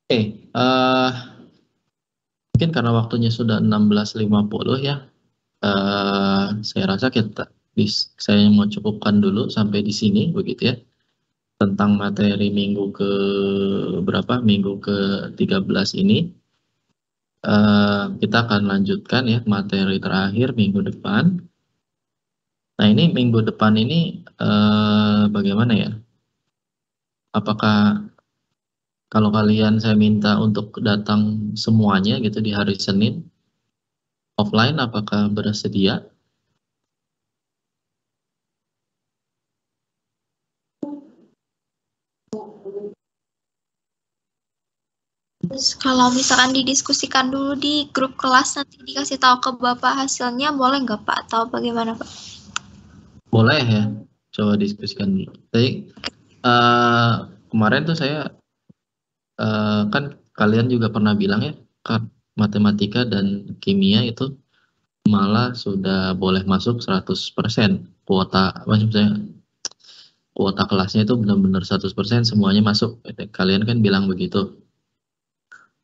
Oke, mungkin karena waktunya sudah 16.50 ya, saya rasa saya mau cukupkan dulu sampai di sini begitu ya, tentang materi minggu ke-13 ini. Kita akan lanjutkan ya materi terakhir minggu depan. Nah ini minggu depan ini bagaimana ya? Apakah kalau kalian saya minta untuk datang semuanya gitu di hari Senin offline, apakah bersedia? Kalau misalkan didiskusikan dulu di grup kelas, nanti dikasih tahu ke Bapak hasilnya, boleh nggak Pak? Atau bagaimana Pak? Boleh ya, coba diskusikan dulu. Jadi kemarin tuh saya kan kalian juga pernah bilang ya, matematika dan kimia itu malah sudah boleh masuk 100% kuota, maksudnya kuota kelasnya itu benar-benar 100% semuanya masuk. Kalian kan bilang begitu.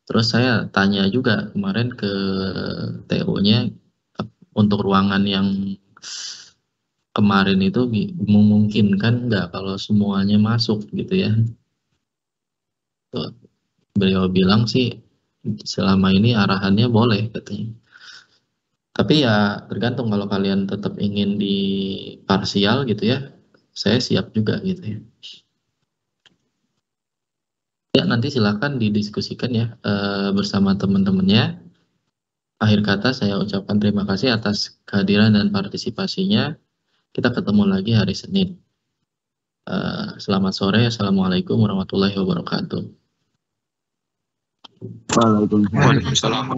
Terus saya tanya juga kemarin ke TO-nya untuk ruangan yang kemarin itu memungkinkan nggak kalau semuanya masuk gitu ya. Beliau bilang sih selama ini arahannya boleh katanya. Tapi ya tergantung, kalau kalian tetap ingin di parsial gitu ya, saya siap juga gitu ya. Ya nanti silakan didiskusikan ya bersama teman-temannya. Akhir kata saya ucapkan terima kasih atas kehadiran dan partisipasinya. Kita ketemu lagi hari Senin. Selamat sore. Assalamualaikum warahmatullahi wabarakatuh. Waalaikumsalam.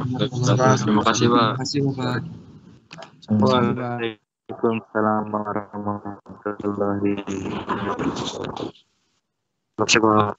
Terima kasih, Pak. Waalaikumsalam warahmatullahi wabarakatuh.